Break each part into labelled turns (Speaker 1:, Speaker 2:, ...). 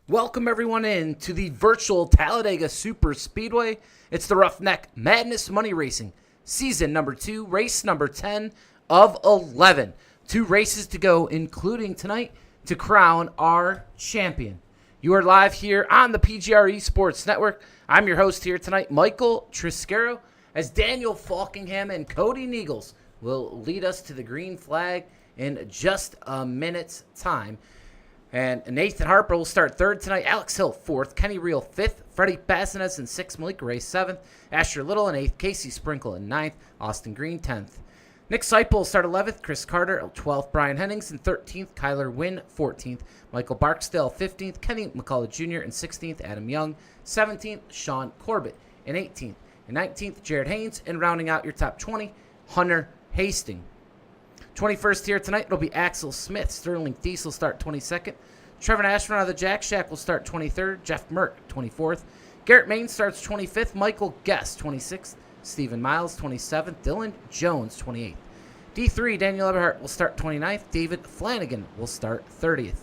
Speaker 1: Welcome everyone in to the virtual Talladega Superspeedway. It's the Ruff Neck Madness Money Racing, season number 2, race number 10 of 11. 2 races to go, including tonight, to crown our champion. You are live here on the PGR eSports Network. I'm your host here tonight, Michael Triscaro, as Daniel Falkingham and Cody Neagles will lead us to the green flag in just a minute's time. And Nathan Harper will start 3rd tonight. Alex Hill 4th. Kenny Reel 5th. Freddie Bassinez in 6th. Malika Ray 7th. Asher Little in 8th. Casey Sprinkle in 9th. Austin Green 10th. Nick Seipel will start 11th. Chris Carter 12th. Brian Hennings in 13th. Kyler Wynn 14th. Michael Barksdale 15th. Kenny McCullough Jr. in 16th. Adam Young 17th. Sean Corbett in 18th. In 19th, Jared Haynes. And rounding out your top 20, Hunter Hastings. 21st here tonight, it'll be Axel Smith. Sterling Thies will start 22nd. Trevor Ashford out of the Jack Shack will start 23rd. Jeff Merck, 24th. Garrett Main starts 25th. Michael Guest, 26th. Stephen Miles, 27th. Dylan Jones, 28th. D3, Daniel Eberhardt will start 29th. David Flanagan will start 30th.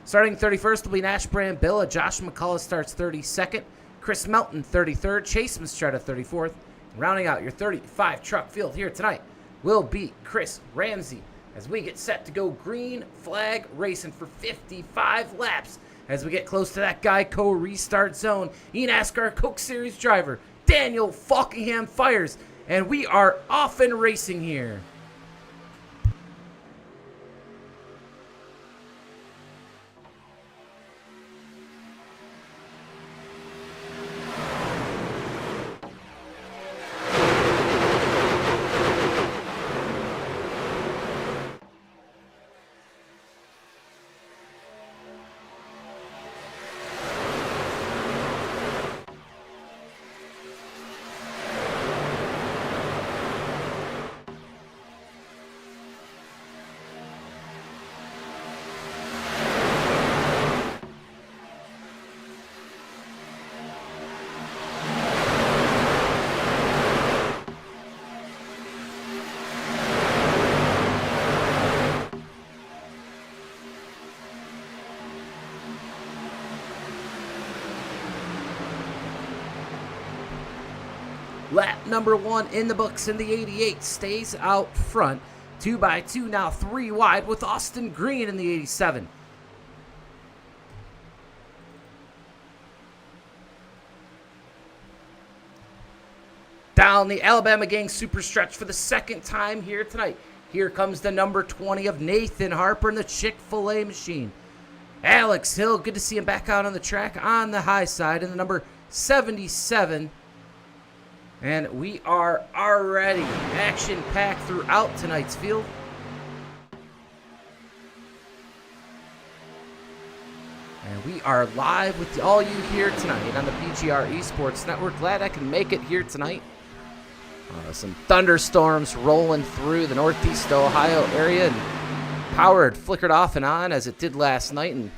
Speaker 1: Starting 31st will be Nash Brand Billa. Josh McCullough starts 32nd. Chris Melton, 33rd. Chase Mistretta, 34th. And rounding out your 35 truck field here tonight will be Chris Ramsey as we get set to go green flag racing for 55 laps as we get close to that Geico restart zone. eNASCAR Coke Series driver Daniel Falkingham fires, and we are off and racing here. Lap number 1 in the books, and the 88 stays out front. 2x2 now 3 wide with Austin Green in the 87. Down the Alabama Gang super stretch for the 2nd time here tonight. Here comes the number 20 of Nathan Harper and the Chick-fil-A machine. Alex Hill, good to see him back out on the track on the high side, and the number 77. And we are already action-packed throughout tonight's field. And we are live with all you here tonight on the PGR eSports Network. Glad I can make it here tonight. Some thunderstorms rolling through the northeast Ohio area, and power had flickered off and on as it did last night. And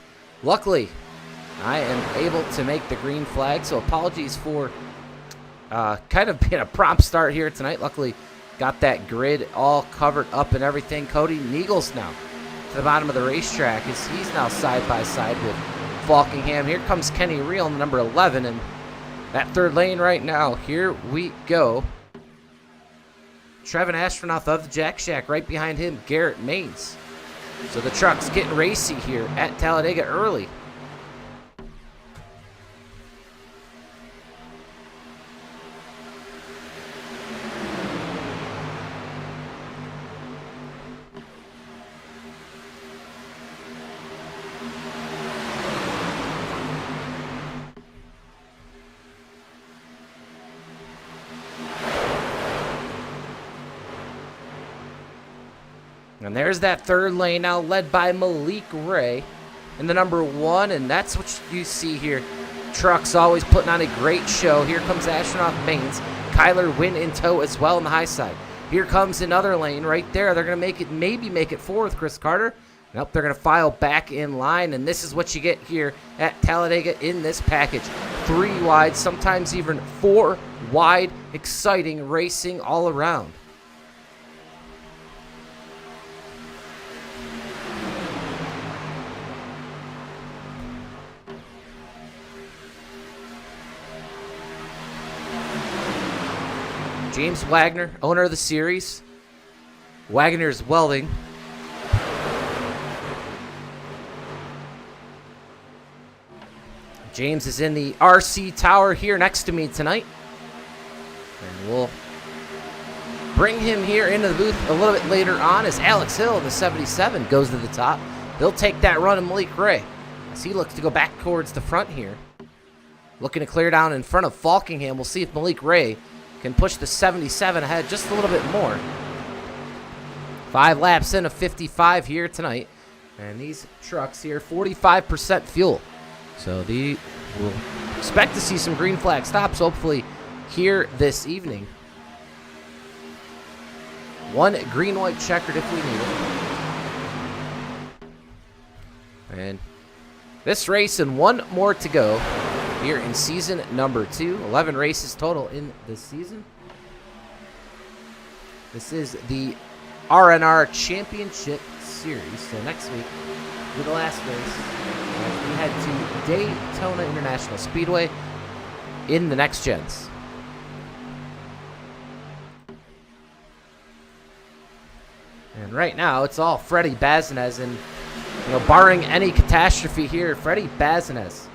Speaker 1: luckily, I am able to make the green flag, so apologies for kind of being a prompt start here tonight. Luckily, got that grid all covered up and everything. Cody Neagles now to the bottom of the racetrack as he's now side by side with Falkingham. Here comes Kenny Reel in the number 11, and that 3rd lane right now. Here we go. Trevin Astronaut of the Jack Shack right behind him, Garrett Mains. So the truck's getting racy here at Talladega early. And there's that 3rd lane now led by Malik Ray in the number 1, and that's what you see here. Trucks always putting on a great show. Here comes Astronaut Mains. Kyler Wynn in tow as well on the high side. Here comes another lane right there. They're going to maybe make it 4 with Chris Carter. Nope, they're going to file back in line, and this is what you get here at Talladega in this package. 3 wide, sometimes even 4 wide, exciting racing all around. James Wagoner, owner of the series. Wagoner's Welding. James is in the RC Tower here next to me tonight. And we'll bring him here into the booth a little bit later on as Alex Hill, the 77, goes to the top. He'll take that run of Malik Ray as he looks to go back towards the front here. Looking to clear down in front of Falkingham. We'll see if Malik Ray can push the 77 ahead just a little bit more. 5 laps in of 55 here tonight. And these trucks here, 45% fuel. So we'll expect to see some green flag stops hopefully here this evening. 1 green-white checkered if we need it. And this race and 1 more to go here in season number 2. 11 races total in this season. This is the RNR Championship Series. So next week will be the last race. We head to Daytona International Speedway in the next gens. And right now, it's all Freddie Bazinez, and barring any catastrophe here, Freddie Bazinez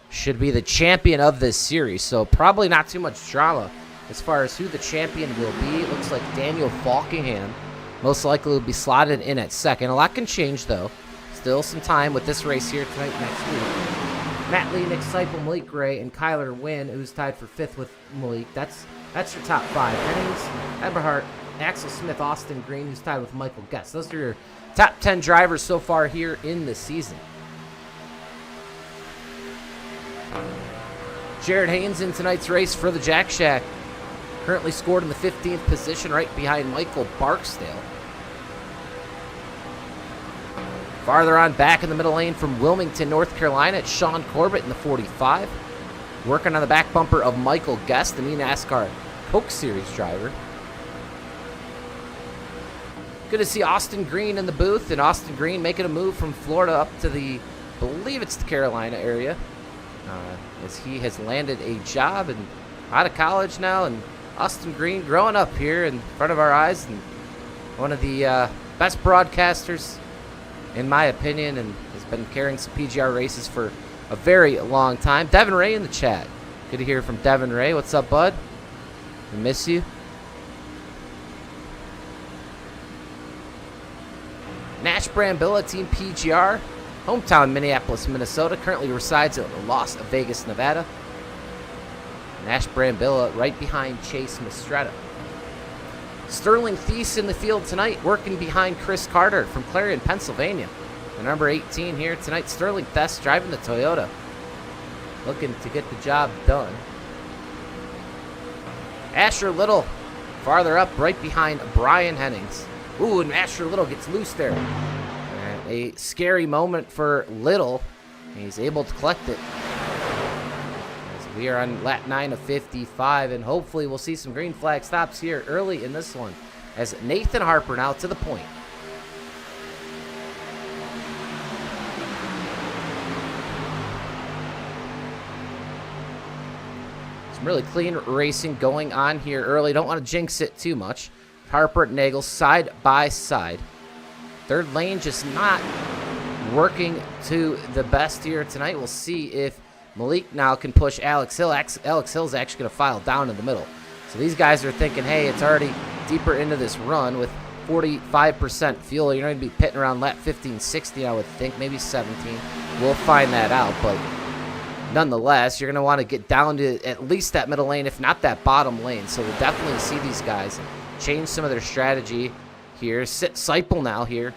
Speaker 1: should be the champion of this series. So probably not too much drama as far as who the champion will be. It looks like Daniel Falkingham most likely will be slotted in at second. A lot can change though. Still some time with this race here tonight next week. Matt Lee, Nick Seipel, Malik Gray, and Kyler Wynn, who's tied for 5th with Malik. That's your top 5. Hennings, Eberhardt, Axel Smith, Austin Green, who's tied with Michael Guest. Those are your top 10 drivers so far here in the season. Jared Haynes in tonight's race for the Jack Shack. Currently scored in the 15th position right behind Michael Barksdale. Farther on back in the middle lane from Wilmington, North Carolina, it's Sean Corbett in the 45. Working on the back bumper of Michael Guest, the NASCAR Coke Series driver. Good to see Austin Green in the booth, and Austin Green making a move from Florida up to I believe it's the Carolina area, as he has landed a job and out of college now. And Austin Green growing up here in front of our eyes, and one of the best broadcasters in my opinion, and has been carrying some PGR races for a very long time. Devin Ray in the chat. Good to hear from Devin Ray. What's up, bud? I miss you. Nash Brambilla, Team PGR. Hometown Minneapolis, Minnesota. Currently resides in Las Vegas, Nevada. Nash Brambilla right behind Chase Mistretta. Sterling Thies in the field tonight, working behind Chris Carter from Clarion, Pennsylvania. The number 18 here tonight, Sterling Thies driving the Toyota. Looking to get the job done. Asher Little farther up right behind Brian Hennings. Ooh, and Asher Little gets loose there. And a scary moment for Little. He's able to collect it. We are on lap 9 of 55, and hopefully we'll see some green flag stops here early in this one as Nathan Harper now to the point. Some really clean racing going on here early. Don't want to jinx it too much. Harper and Nagel side by side. Third lane just not working to the best here tonight. We'll see if Malik now can push Alex Hill. Alex Hill's actually going to file down in the middle. So these guys are thinking, hey, it's already deeper into this run with 45% fuel. You're going to be pitting around lap 15, 16, I would think, maybe 17. We'll find that out, but nonetheless, you're going to want to get down to at least that middle lane, if not that bottom lane. So we'll definitely see these guys change some of their strategy here. Seipel now here,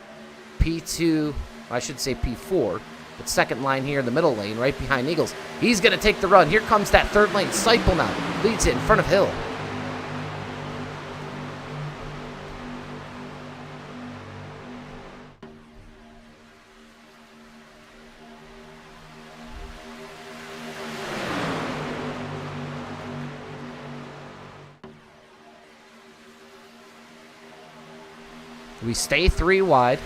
Speaker 1: P2, I should say P4. But second line here in the middle lane, right behind Eagles. He's going to take the run. Here comes that third lane. Seipel now leads it in front of Hill. We stay 3 wide.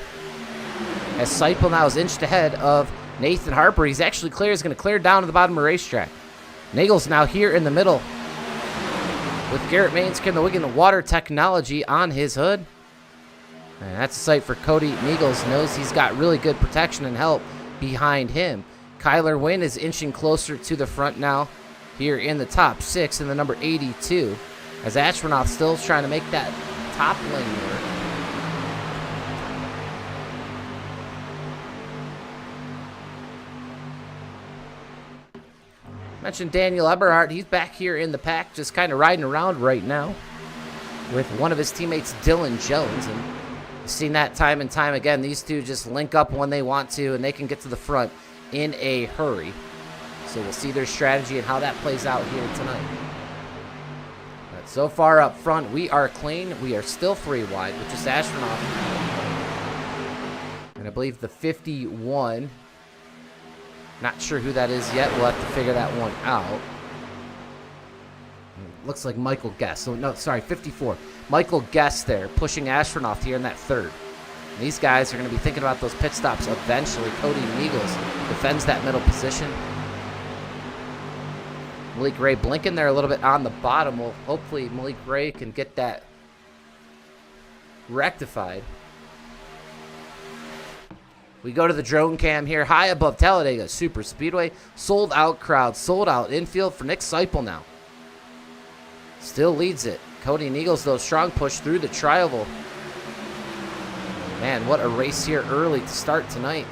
Speaker 1: As Seipel now is inched ahead of Nathan Harper. He's actually clear. He's going to clear down to the bottom of the racetrack. Nagel's now here in the middle. with Garrett Mainskin, the Wigan Water Technology on his hood. And that's a sight for Cody Neagles. Knows he's got really good protection and help behind him. Kyler Wynn is inching closer to the front now here in the top 6 in the number 82. As Ashmanoff still trying to make that top lane work. Mentioned Daniel Eberhardt. He's back here in the pack, just kind of riding around right now with one of his teammates, Dylan Jones. And you've seen that time and time again. These two just link up when they want to, and they can get to the front in a hurry. So we'll see their strategy and how that plays out here tonight. But so far up front, we are clean. We are still 3 wide, with just Astronaut. And I believe the 51. Not sure who that is yet. We'll have to figure that one out. Looks like Michael Guest. So, no, sorry, 54. Michael Guest there, pushing Astronaut here in that 3rd. And these guys are going to be thinking about those pit stops eventually. Cody Neagles defends that middle position. Malik Ray blinking there a little bit on the bottom. Well, hopefully Malik Ray can get that rectified. We go to the drone cam here, high above Talladega Superspeedway. Sold out crowd, sold out infield for Nick Seipel now. Still leads it. Cody Neagles, though, strong push through the tri-oval. Man, what a race here early to start tonight.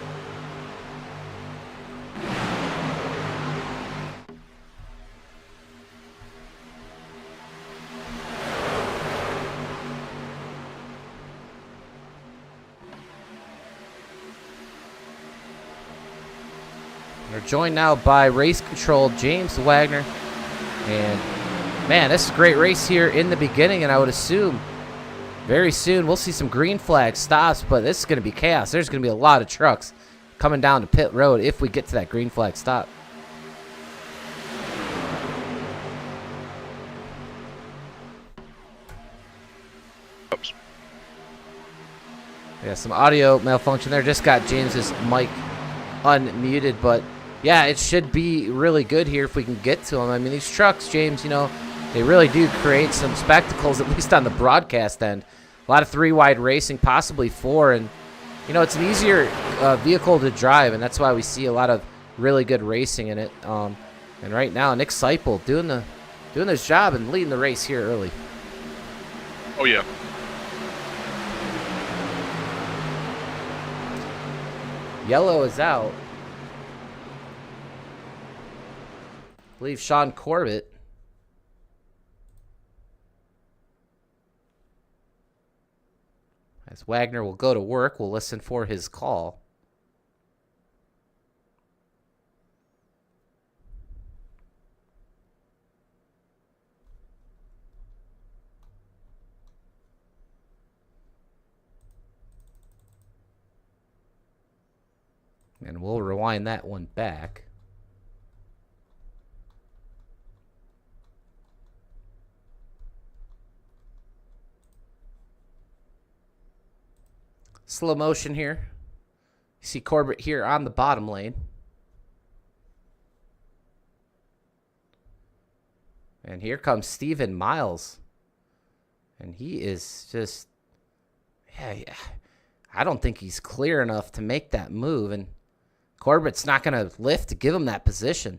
Speaker 1: We're joined now by race control James Wagner. And man, this is a great race here in the beginning, and I would assume very soon we'll see some green flag stops, but this is going to be chaos. There's going to be a lot of trucks coming down to pit road if we get to that green flag stop.
Speaker 2: Oops.
Speaker 1: Yeah, some audio malfunction there. Just got James's mic unmuted, but yeah, it should be really good here if we can get to them. I mean, these trucks, James, you know, they really do create some spectacles, at least on the broadcast end. A lot of 3 wide racing, possibly 4, and you know, it's an easier vehicle to drive, and that's why we see a lot of really good racing in it. And right now, Nick Seipel doing his job and leading the race here early.
Speaker 2: Oh yeah.
Speaker 1: Yellow is out. I believe Sean Corbett. As Wagner will go to work, we'll listen for his call. And we'll rewind that one back. Slow motion here. You see Corbett here on the bottom lane. And here comes Stephen Miles. And he is just, yeah, I don't think he's clear enough to make that move. And Corbett's not going to lift to give him that position.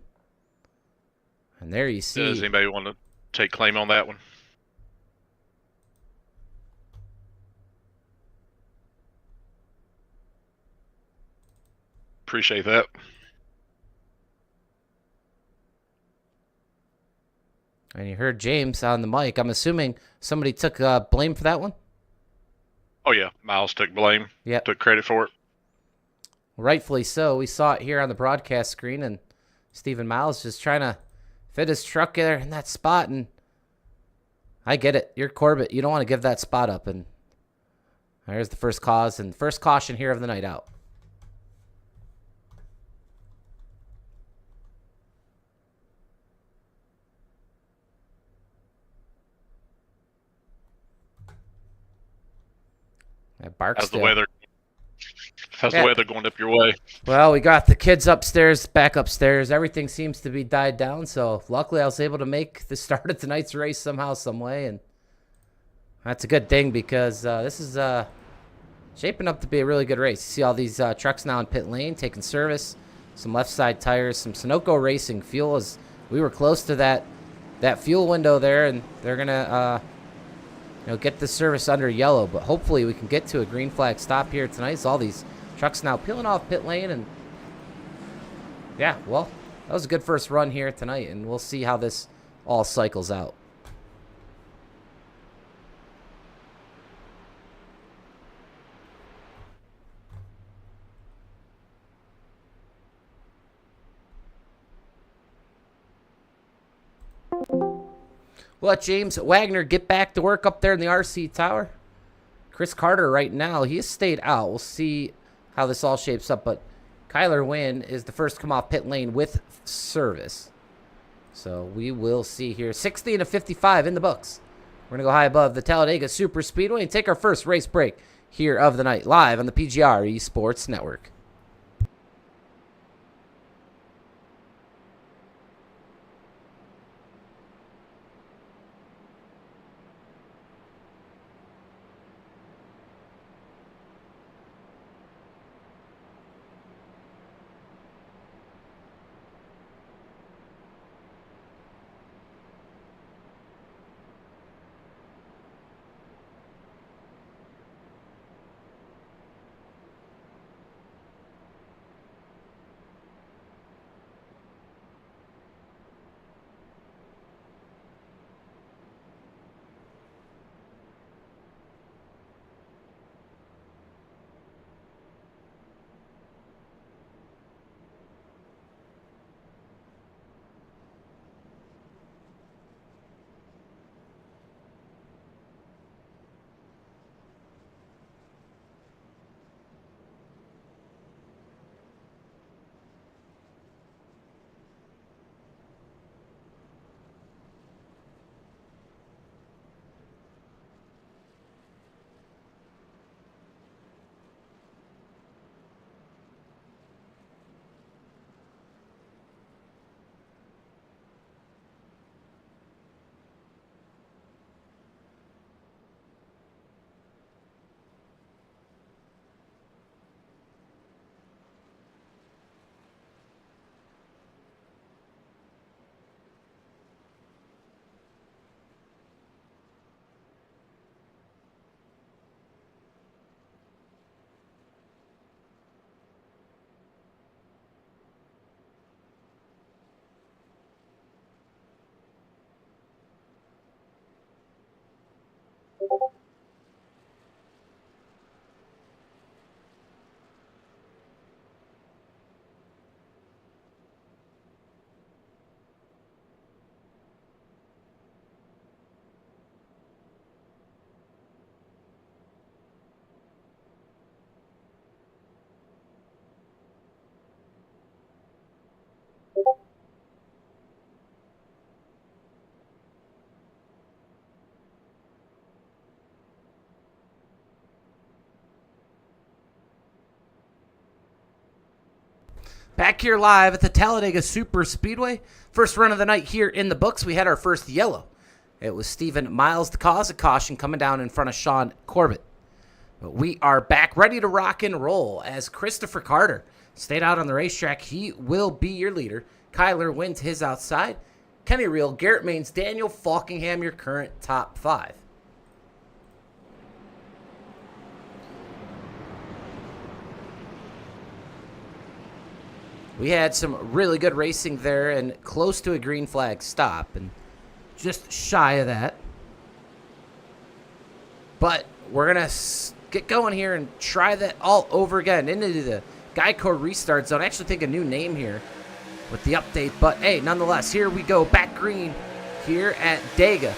Speaker 1: And there you see.
Speaker 2: Does anybody want to take claim on that one? Appreciate that.
Speaker 1: And you heard James on the mic. I'm assuming somebody took blame for that one?
Speaker 2: Oh, yeah. Miles took blame.
Speaker 1: Yep.
Speaker 2: Took credit for it.
Speaker 1: Rightfully so. We saw it here on the broadcast screen, and Stephen Miles just trying to fit his truck there in that spot. And I get it. You're Corbett. You don't want to give that spot up. And there's the first cause and first caution here of the night out.
Speaker 2: How's the weather? How's
Speaker 1: Yeah.
Speaker 2: the weather going up your way?
Speaker 1: Well, we got the kids upstairs, back upstairs. Everything seems to be died down. So luckily, I was able to make the start of tonight's race somehow, some way, and that's a good thing because this is shaping up to be a really good race. You see all these trucks now in pit lane taking service, some left side tires, some Sunoco Racing fuel. As we were close to that fuel window there, and they're gonna get the service under yellow. But hopefully, we can get to a green flag stop here tonight. So all these trucks now peeling off pit lane, and yeah, well, that was a good first run here tonight, and we'll see how this all cycles out. We'll let James Wagoner get back to work up there in the RC tower. Chris Carter right now, he has stayed out. We'll see how this all shapes up, but Kyler Wynn is the first to come off pit lane with service. So we will see here. 60 and a 55 in the books. We're going to go high above the Talladega Superspeedway and take our first race break here of the night live on the PGR eSports Network. Back here live at the Talladega Superspeedway. First run of the night here in the books. We had our first yellow. It was Stephen Miles to cause a caution coming down in front of Sean Corbett. But we are back ready to rock and roll as Christopher Carter stayed out on the racetrack. He will be your leader. Kyler Wynn to his outside. Kenny Reel, Garrett Maines, Daniel Falkingham, your current top five. We had some really good racing there and close to a green flag stop and just shy of that. But we're going to get going here and try that all over again into the Geico restart zone. I actually think a new name here with the update. But, hey, nonetheless, here we go. Back green here at Dega.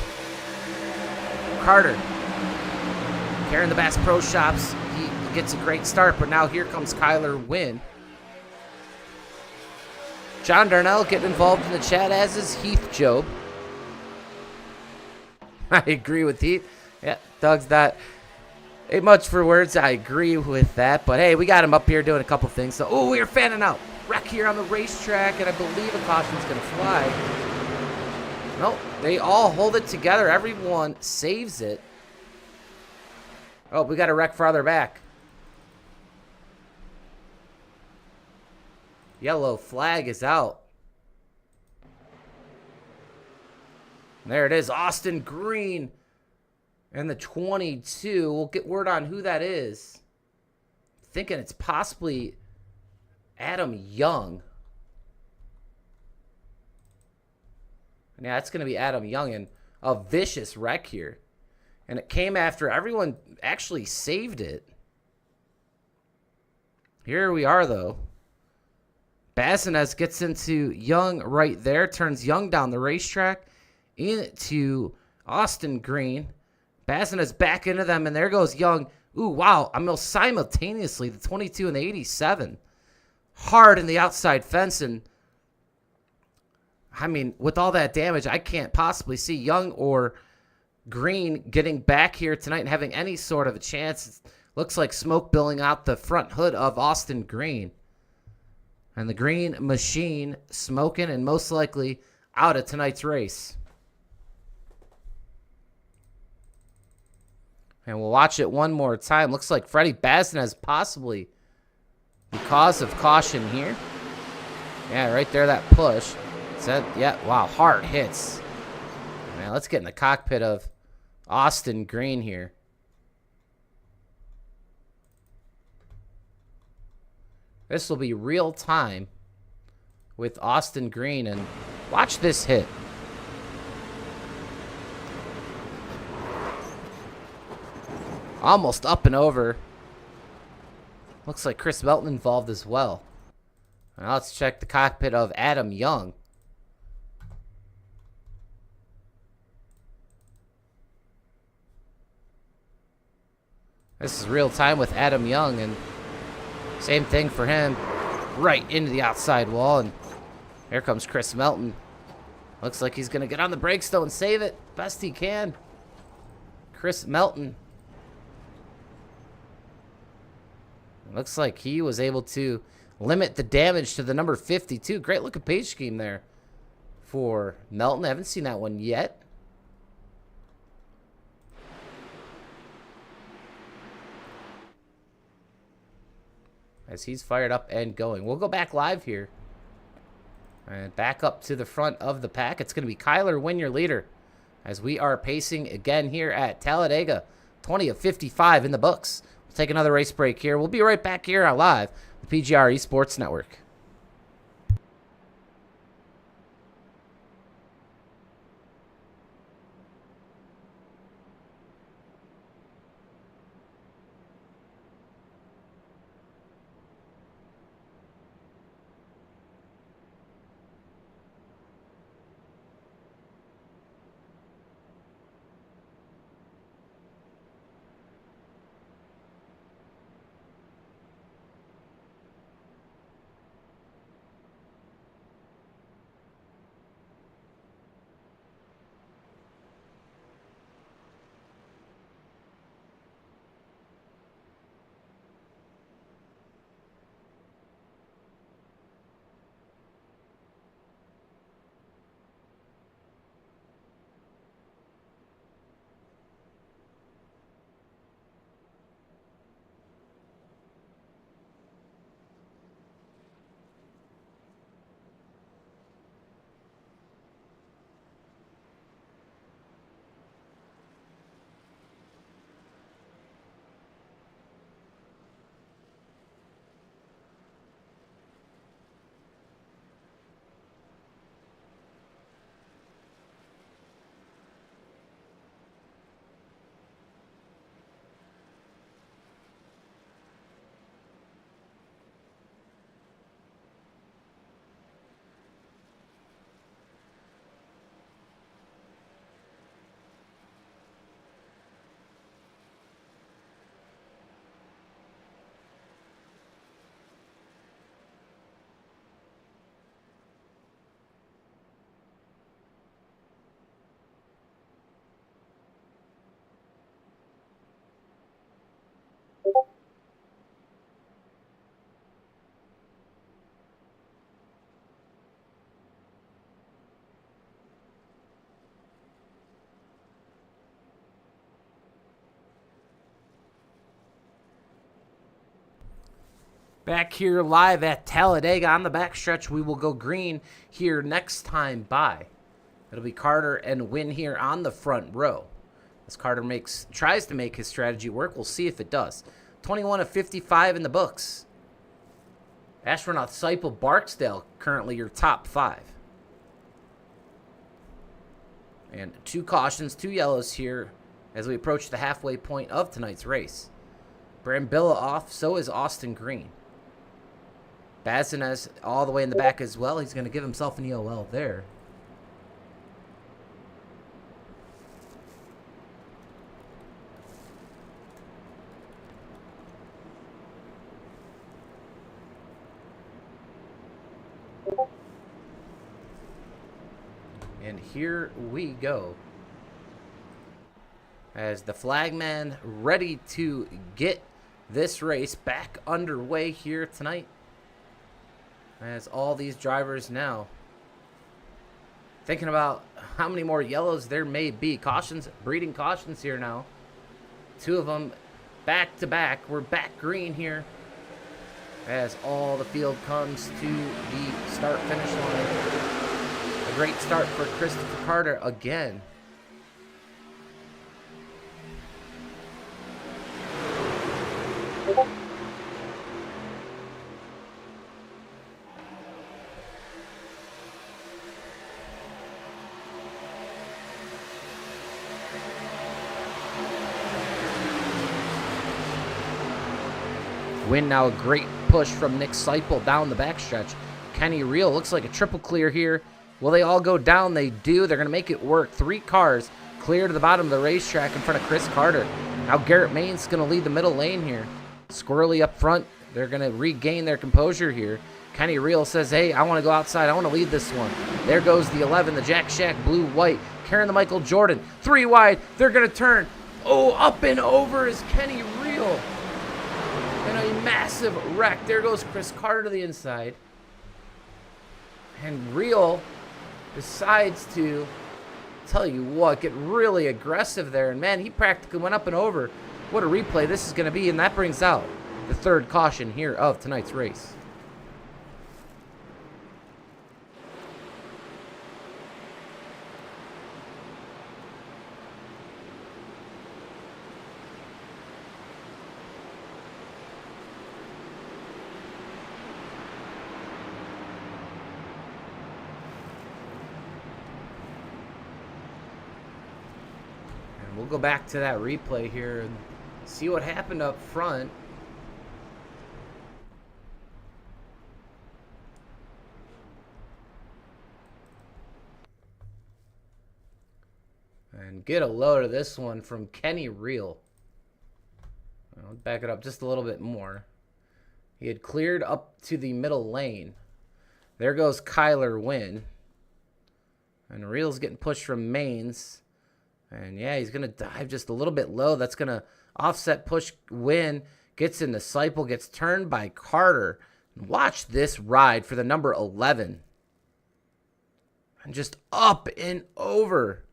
Speaker 1: Carter carrying the Bass Pro Shops. He gets a great start, but now here comes Kyler Wynn. John Darnell getting involved in the chat, as is Heath Job. I agree with Heath. Yeah, Doug's that. Ain't much for words. I agree with that. But hey, we got him up here doing a couple things. So, oh, we are fanning out. Wreck here on the racetrack, and I believe a caution's going to fly. Nope, they all hold it together. Everyone saves it. Oh, we got a wreck farther back. Yellow flag is out. And there it is, Austin Green and the 22. We'll get word on who that is. Thinking it's possibly Adam Young. Yeah, it's going to be Adam Young, and a vicious wreck here. And it came after everyone actually saved it. Here we are, though. Bazinez gets into Young right there, turns Young down the racetrack into Austin Green. Bazinez back into them, and there goes Young. Ooh, wow, almost simultaneously, the 22 and the 87. Hard in the outside fence, and I mean, with all that damage, I can't possibly see Young or Green getting back here tonight and having any sort of a chance. It looks like smoke billowing out the front hood of Austin Green. And the Green Machine smoking and most likely out of tonight's race. And we'll watch it one more time. Looks like Freddie Bazinez possibly the cause of caution here. Yeah, right there, that push. Yeah, wow, hard hits. Man, let's get in the cockpit of Austin Green here. This will be real time with Austin Green, and watch this hit. Almost up and over. Looks like Chris Melton involved as well. Now let's check the cockpit of Adam Young. This is real time with Adam Young, and same thing for him. Right into the outside wall, and here comes Chris Melton. Looks like he's going to get on the brakes, though, and save it best he can. Chris Melton. Looks like he was able to limit the damage to the number 52. Great looking page scheme there for Melton. I haven't seen that one yet. As he's fired up and going. We'll go back live here. And back up to the front of the pack. It's going to be Kyler Wynn, your leader, as we are pacing again here at Talladega. 20 of 55 in the books. We'll take another race break here. We'll be right back here on live, the PGR eSports Network. Back here live at Talladega on the backstretch. We will go green here next time by. It'll be Carter and Wynn here on the front row. As Carter tries to make his strategy work, we'll see if it does. 21 of 55 in the books. Astronaut Seipel Barksdale currently your top 5. And 2 cautions, 2 yellows here as we approach the halfway point of tonight's race. Brambilla off, so is Austin Green. Bazinez all the way in the back as well. He's going to give himself an EOL there. And here we go. As the flagman ready to get this race back underway here tonight. As all these drivers now thinking about how many more yellows there may be. Cautions, breeding cautions here now. 2 of them back to back. We're back green here as all the field comes to the start-finish line. A great start for Christopher Carter again. Win now, a great push from Nick Seipel down the backstretch. Kenny Reel looks like a triple clear here. Will they all go down? They do. They're going to make it work. 3 cars clear to the bottom of the racetrack in front of Chris Carter. Now Garrett Main's going to lead the middle lane here. Squirrely up front. They're going to regain their composure here. Kenny Reel says, hey, I want to go outside. I want to lead this one. There goes the 11, the Jack Shack blue-white. Carrying the Michael Jordan. 3 wide. They're going to turn. Oh, up and over is Kenny Reel. And a massive wreck. There goes Chris Carter to the inside. And Reel decides to, tell you what, get really aggressive there. And man, he practically went up and over. What a replay this is going to be. And that brings out the 3rd caution here of tonight's race. We'll go back to that replay here and see what happened up front. And get a load of this one from Kenny Reel. I'll back it up just a little bit more. He had cleared up to the middle lane. There goes Kyler Wynn. And Reel's getting pushed from Mains. And yeah, he's going to dive just a little bit low. That's going to offset push Win. Gets into Seipel, gets turned by Carter. Watch this ride for the number 11. And just up and over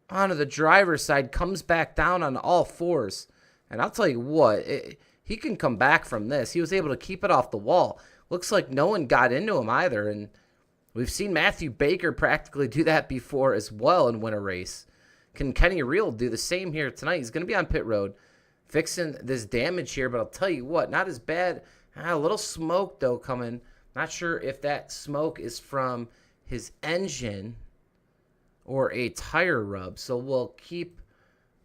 Speaker 1: onto the driver's side. Comes back down on all 4s. And I'll tell you what, he can come back from this. He was able to keep it off the wall. Looks like no one got into him either. And we've seen Matthew Baker practically do that before as well and win a race. Can Kenny Reel do the same here tonight? He's going to be on pit road fixing this damage here, but I'll tell you what, not as bad. A little smoke, though, coming. Not sure if that smoke is from his engine or a tire rub, so we'll keep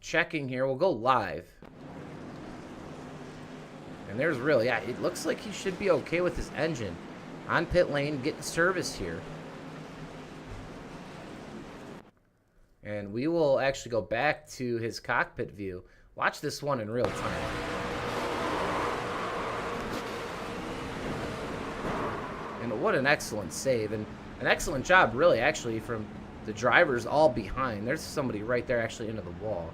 Speaker 1: checking here. We'll go live. And there's really, yeah, it looks like he should be okay with his engine. On pit lane, getting service here. And we will actually go back to his cockpit view. Watch this one in real time. And what an excellent save. And an excellent job, really, actually, from the drivers all behind. There's somebody right there actually into the wall.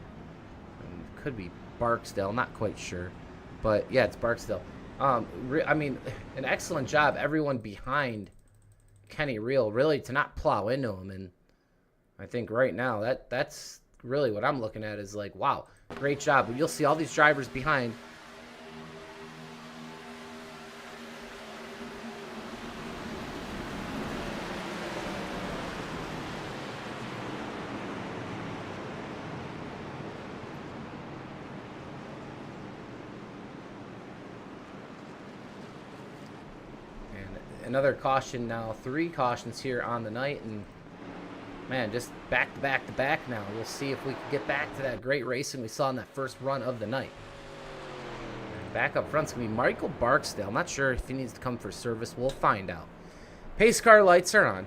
Speaker 1: And could be Barksdale, not quite sure. But, yeah, it's Barksdale. I mean, an excellent job, everyone behind Kenny Reel, really, to not plow into him. And I think right now that's really what I'm looking at is like, wow, great job. But you'll see all these drivers behind. another caution now. 3 cautions here on the night, and man, just back to back to back now. We'll see if we can get back to that great racing we saw in that first run of the night. Back up front's going to be Michael Barksdale. I'm not sure if he needs to come for service. We'll find out. Pace car lights are on.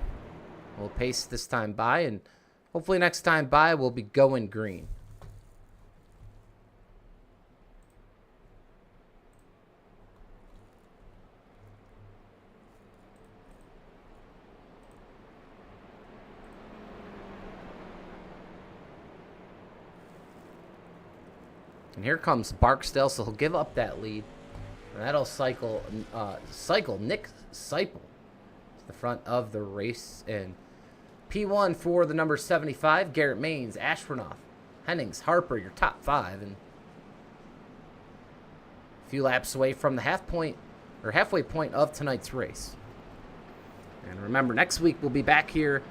Speaker 1: We'll pace this time by, and hopefully next time by we'll be going green. And here comes Barksdale, so he'll give up that lead. And that'll cycle Nick Seipel to the front of the race. And P1 for the number 75, Garrett Maines, Ashburnoff, Hennings, Harper, your top 5. And a few laps away from the halfway point of tonight's race. And remember, next week we'll be back here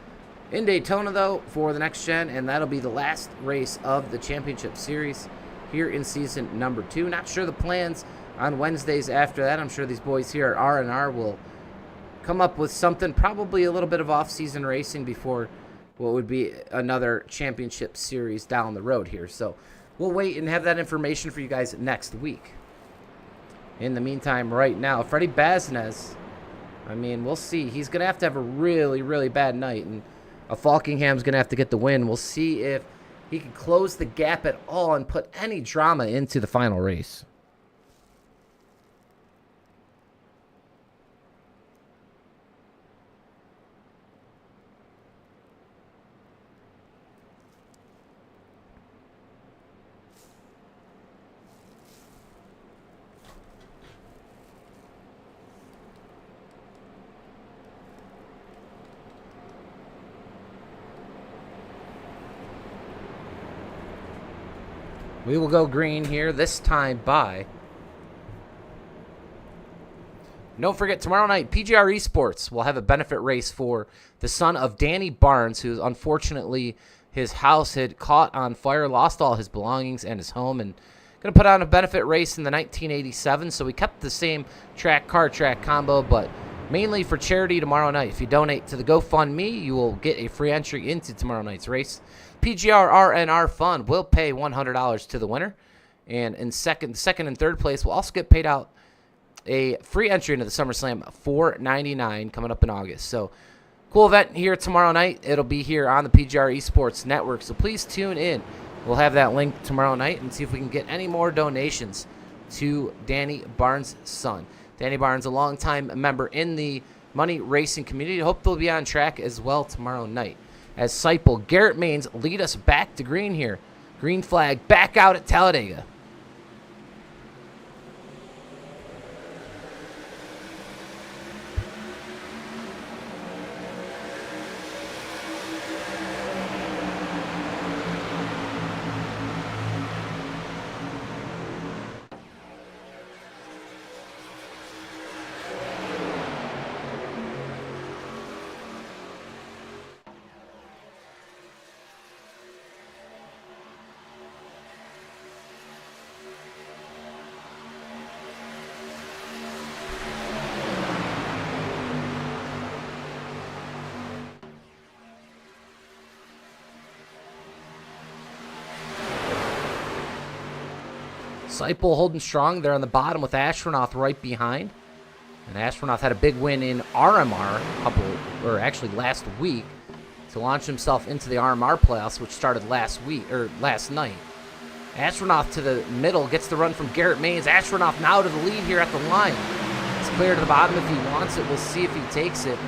Speaker 1: in Daytona, though, for the next gen. And that'll be the last race of the championship series here in season number 2. Not sure the plans on Wednesdays after that. I'm sure these boys here at RNR will come up with something, probably a little bit of off-season racing before what would be another championship series down the road here. So we'll wait and have that information for you guys next week. In the meantime, right now, Freddie Baznez, I mean, we'll see. He's going to have a really, really bad night, and Falkingham's going to have to get the win. We'll see if he can close the gap at all and put any drama into the final race. We will go green here, this time by. Don't forget, tomorrow night, PGR eSports will have a benefit race for the son of Danny Barnes, who
Speaker 3: unfortunately his house had caught on fire, lost all his belongings and his home, and going to put on a benefit race in the 1987. So we kept the same car track combo, but mainly for charity tomorrow night. If you donate to the GoFundMe, you will get a free entry into tomorrow night's race. PGR RNR Fund will pay $100 to the winner. And in second and third place will also get paid out a free entry into the SummerSlam, $4.99, coming up in August. So cool event here tomorrow night. It'll be here on the PGR eSports Network. So please tune in. We'll have that link tomorrow night and see if we can get any more donations to Danny Barnes' son. Danny Barnes, a longtime member in the money racing community. Hope they'll be on track as well tomorrow night. As Seipel, Garrett Maines lead us back to green here. Green flag back out at Talladega. Seipel holding strong there on the bottom with Ashburnoff right behind. And Ashburnoff had a big win in RMR last week to launch himself into the RMR playoffs, which started last night. Ashburnoff to the middle, gets the run from Garrett Maines. Ashburnoff now to the lead here at the line. It's clear to the bottom if he wants it. We'll see if he takes it.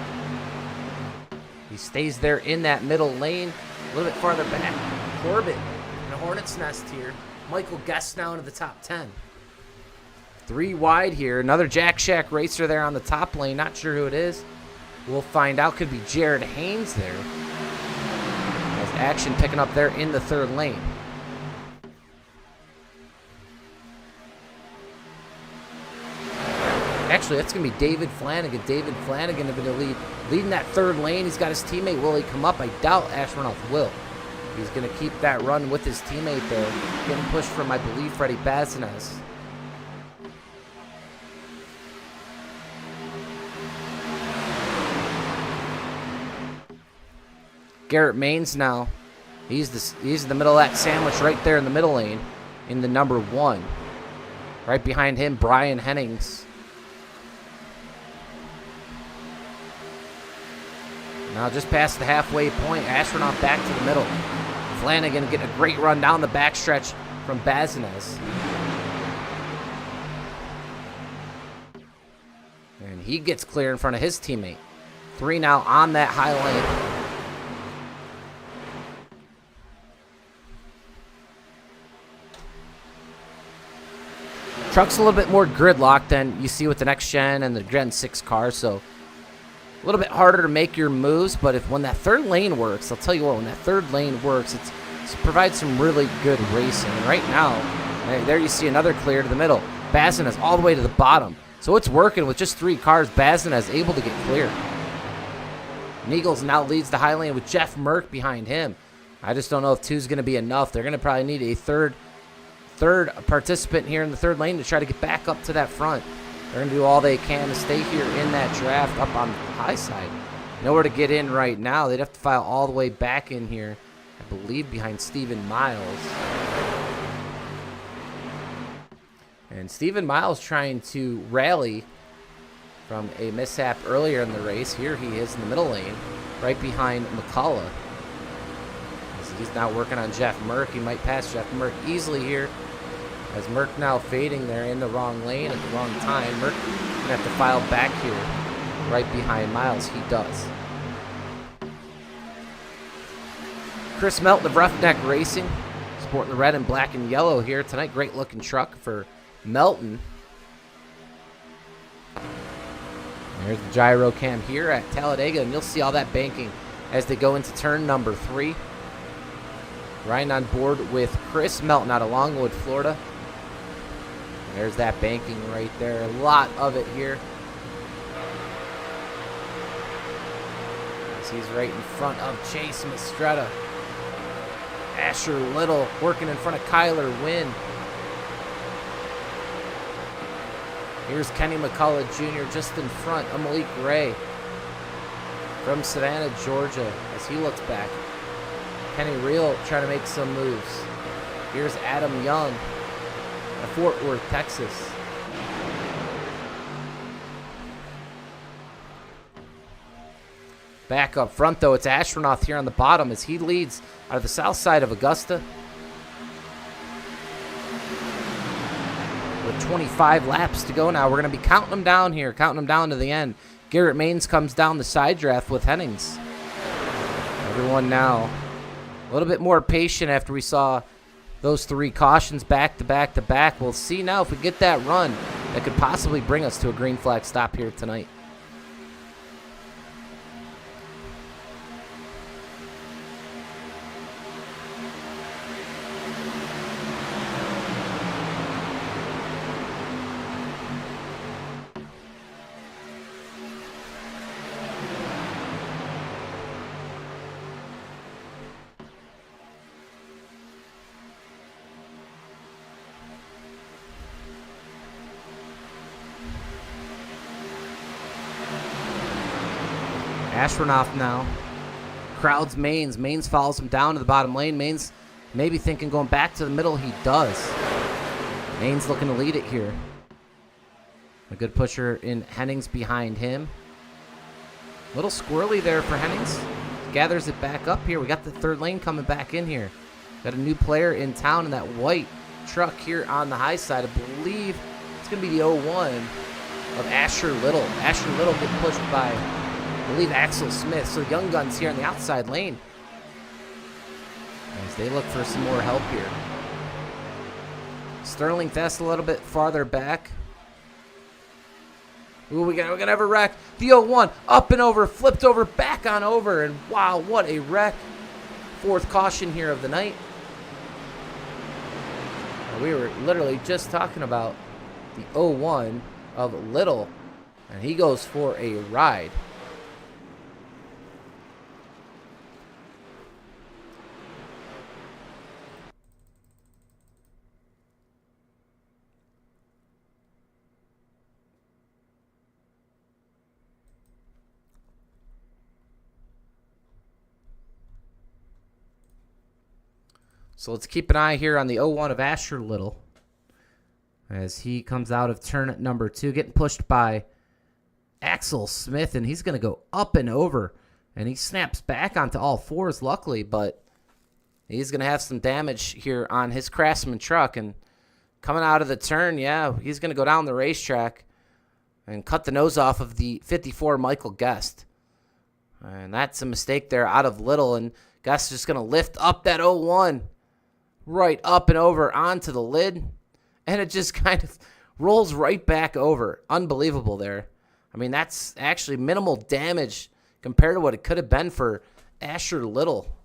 Speaker 3: He stays there in that middle lane. A little bit farther back, Corbett in a hornet's nest here. Michael Guest now into the top 10. 3 wide here. Another Jack Shack racer there on the top lane. Not sure who it is. We'll find out. Could be Jared Haynes there. As action picking up there in the third lane. Actually, that's going to be David Flanagan. David Flanagan is going to leading that third lane. He's got his teammate. Will he come up? I doubt Ashburnoff will. He's going to keep that run with his teammate there. Getting pushed from, I believe, Freddie Bazinez. Garrett Maines now. He's the middle of that sandwich right there in the middle lane in the number 1. Right behind him, Brian Hennings. Now just past the halfway point, Astronaut back to the middle. Flanagan getting a great run down the backstretch from Bazinez. And he gets clear in front of his teammate. 3 now on that high lane. Truck's a little bit more gridlocked than you see with the next gen and the Gen 6 cars, so a little bit harder to make your moves, but when that third lane works, I'll tell you what, when that third lane works, it provides some really good racing. And right now, there you see another clear to the middle. Bazinez all the way to the bottom. So it's working with just 3 cars. Bazinez able to get clear. Neagles now leads the high lane with Jeff Merck behind him. I just don't know if 2 is going to be enough. They're going to probably need a third participant here in the third lane to try to get back up to that front. They're going to do all they can to stay here in that draft up on the high side. Nowhere to get in right now. They'd have to file all the way back in here, I believe, behind Stephen Miles. And Stephen Miles trying to rally from a mishap earlier in the race. Here he is in the middle lane, right behind McCullough. He's now working on Jeff Merck. He might pass Jeff Merck easily here. As Merck now fading there in the wrong lane at the wrong time. Merck gonna have to file back here, right behind Miles. He does. Chris Melton of Ruff Neck Racing, sporting the red and black and yellow here tonight. Great looking truck for Melton. There's the gyro cam here at Talladega, and you'll see all that banking as they go into turn number 3. Riding on board with Chris Melton out of Longwood, Florida. There's that banking right there. A lot of it here. As he's right in front of Chase Mistretta. Asher Little working in front of Kyler Wynn. Here's Kenny McCullough Jr. just in front of Malik Ray from Savannah, Georgia, as he looks back. Kenny Reel trying to make some moves. Here's Adam Young of Fort Worth, Texas. Back up front, though, it's Astronaut here on the bottom as he leads out of the south side of Augusta. With 25 laps to go now. We're going to be counting them down here, counting them down to the end. Garrett Maines comes down the side draft with Hennings. Everyone now a little bit more patient after we saw those 3 cautions back to back to back. We'll see now if we get that run that could possibly bring us to a green flag stop here tonight. Astronaut now. Crowds Maines. Maines follows him down to the bottom lane. Maines maybe thinking going back to the middle. He does. Maines looking to lead it here. A good pusher in Hennings behind him. A little squirrely there for Hennings. Gathers it back up here. We got the third lane coming back in here. Got a new player in town in that white truck here on the high side. I believe it's going to be the 01 of Asher Little. Asher Little getting pushed by, I believe, Axel Smith. So Young Guns here on the outside lane as they look for some more help here. Sterling Thess a little bit farther back. Ooh, we're gonna have a wreck. The 01 up and over, flipped over, back on over, and wow, what a wreck. 4th caution here of the night. We were literally just talking about the 01 of Little, and he goes for a ride. So let's keep an eye here on the 01 of Asher Little as he comes out of turn number 2, getting pushed by Axel Smith, and he's going to go up and over, and he snaps back onto all fours, luckily, but he's going to have some damage here on his Craftsman truck, and coming out of the turn, yeah, he's going to go down the racetrack and cut the nose off of the 54 Michael Guest. And that's a mistake there out of Little, and Guest just going to lift up that 01 right up and over onto the lid, and it just kind of rolls right back over. Unbelievable there. I mean, that's actually minimal damage compared to what it could have been for Asher Little.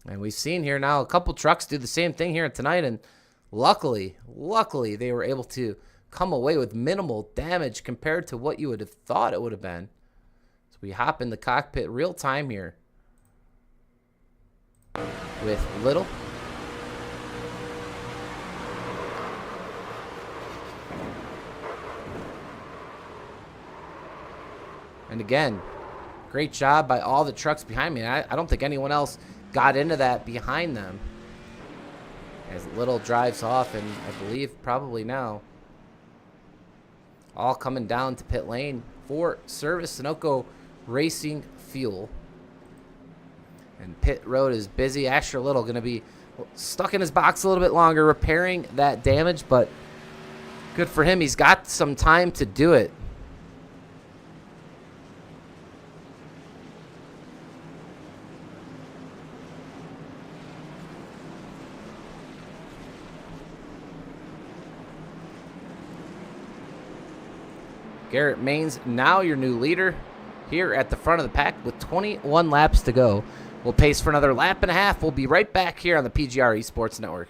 Speaker 3: And we've seen here now a couple trucks do the same thing here tonight, and luckily, they were able to come away with minimal damage compared to what you would have thought it would have been. So we hop in the cockpit real time here with Little. And again, great job by all the trucks behind me. I don't think anyone else got into that behind them. As Little drives off, and I believe probably now, all coming down to pit lane for service Sunoco Racing Fuel. And pit road is busy. Asher Little going to be stuck in his box a little bit longer, repairing that damage, but good for him. He's got some time to do it. Garrett Maines, now your new leader here at the front of the pack with 21 laps to go. We'll pace for another lap and a half. We'll be right back here on the PGR eSports Network.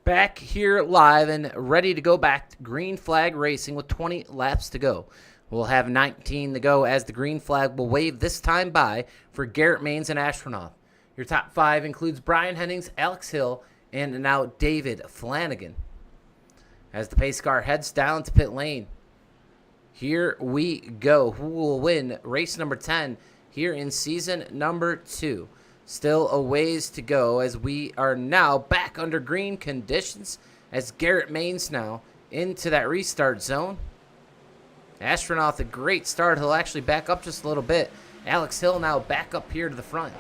Speaker 3: Back here live and ready to go back to green flag racing with 20 laps to go. We'll have 19 to go as the green flag will wave this time by for Garrett Maines and Astronaut. Your top 5 includes Brian Hennings, Alex Hill, and now David Flanagan. As the pace car heads down to pit lane, here we go. Who will win race number 10 here in season number 2? Still a ways to go as we are now back under green conditions as Garrett Maines now into that restart zone. Astronaut, a great start. He'll actually back up just a little bit. Alex Hill now back up here to the front.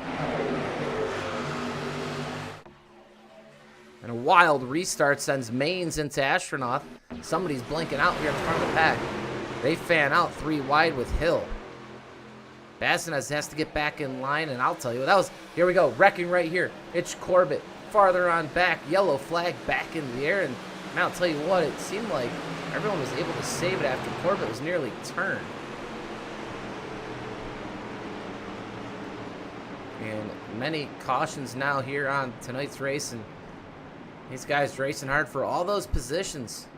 Speaker 3: And a wild restart sends Maines into Astronaut. Somebody's blinking out here in front of the pack. They fan out 3 wide with Hill. Bazinez has to get back in line, and I'll tell you, here we go, wrecking right here. It's Corbett farther on back, yellow flag back in the air, and I'll tell you what, it seemed like everyone was able to save it after Corbett was nearly turned. And many cautions now here on tonight's race, and these guys racing hard for all those positions.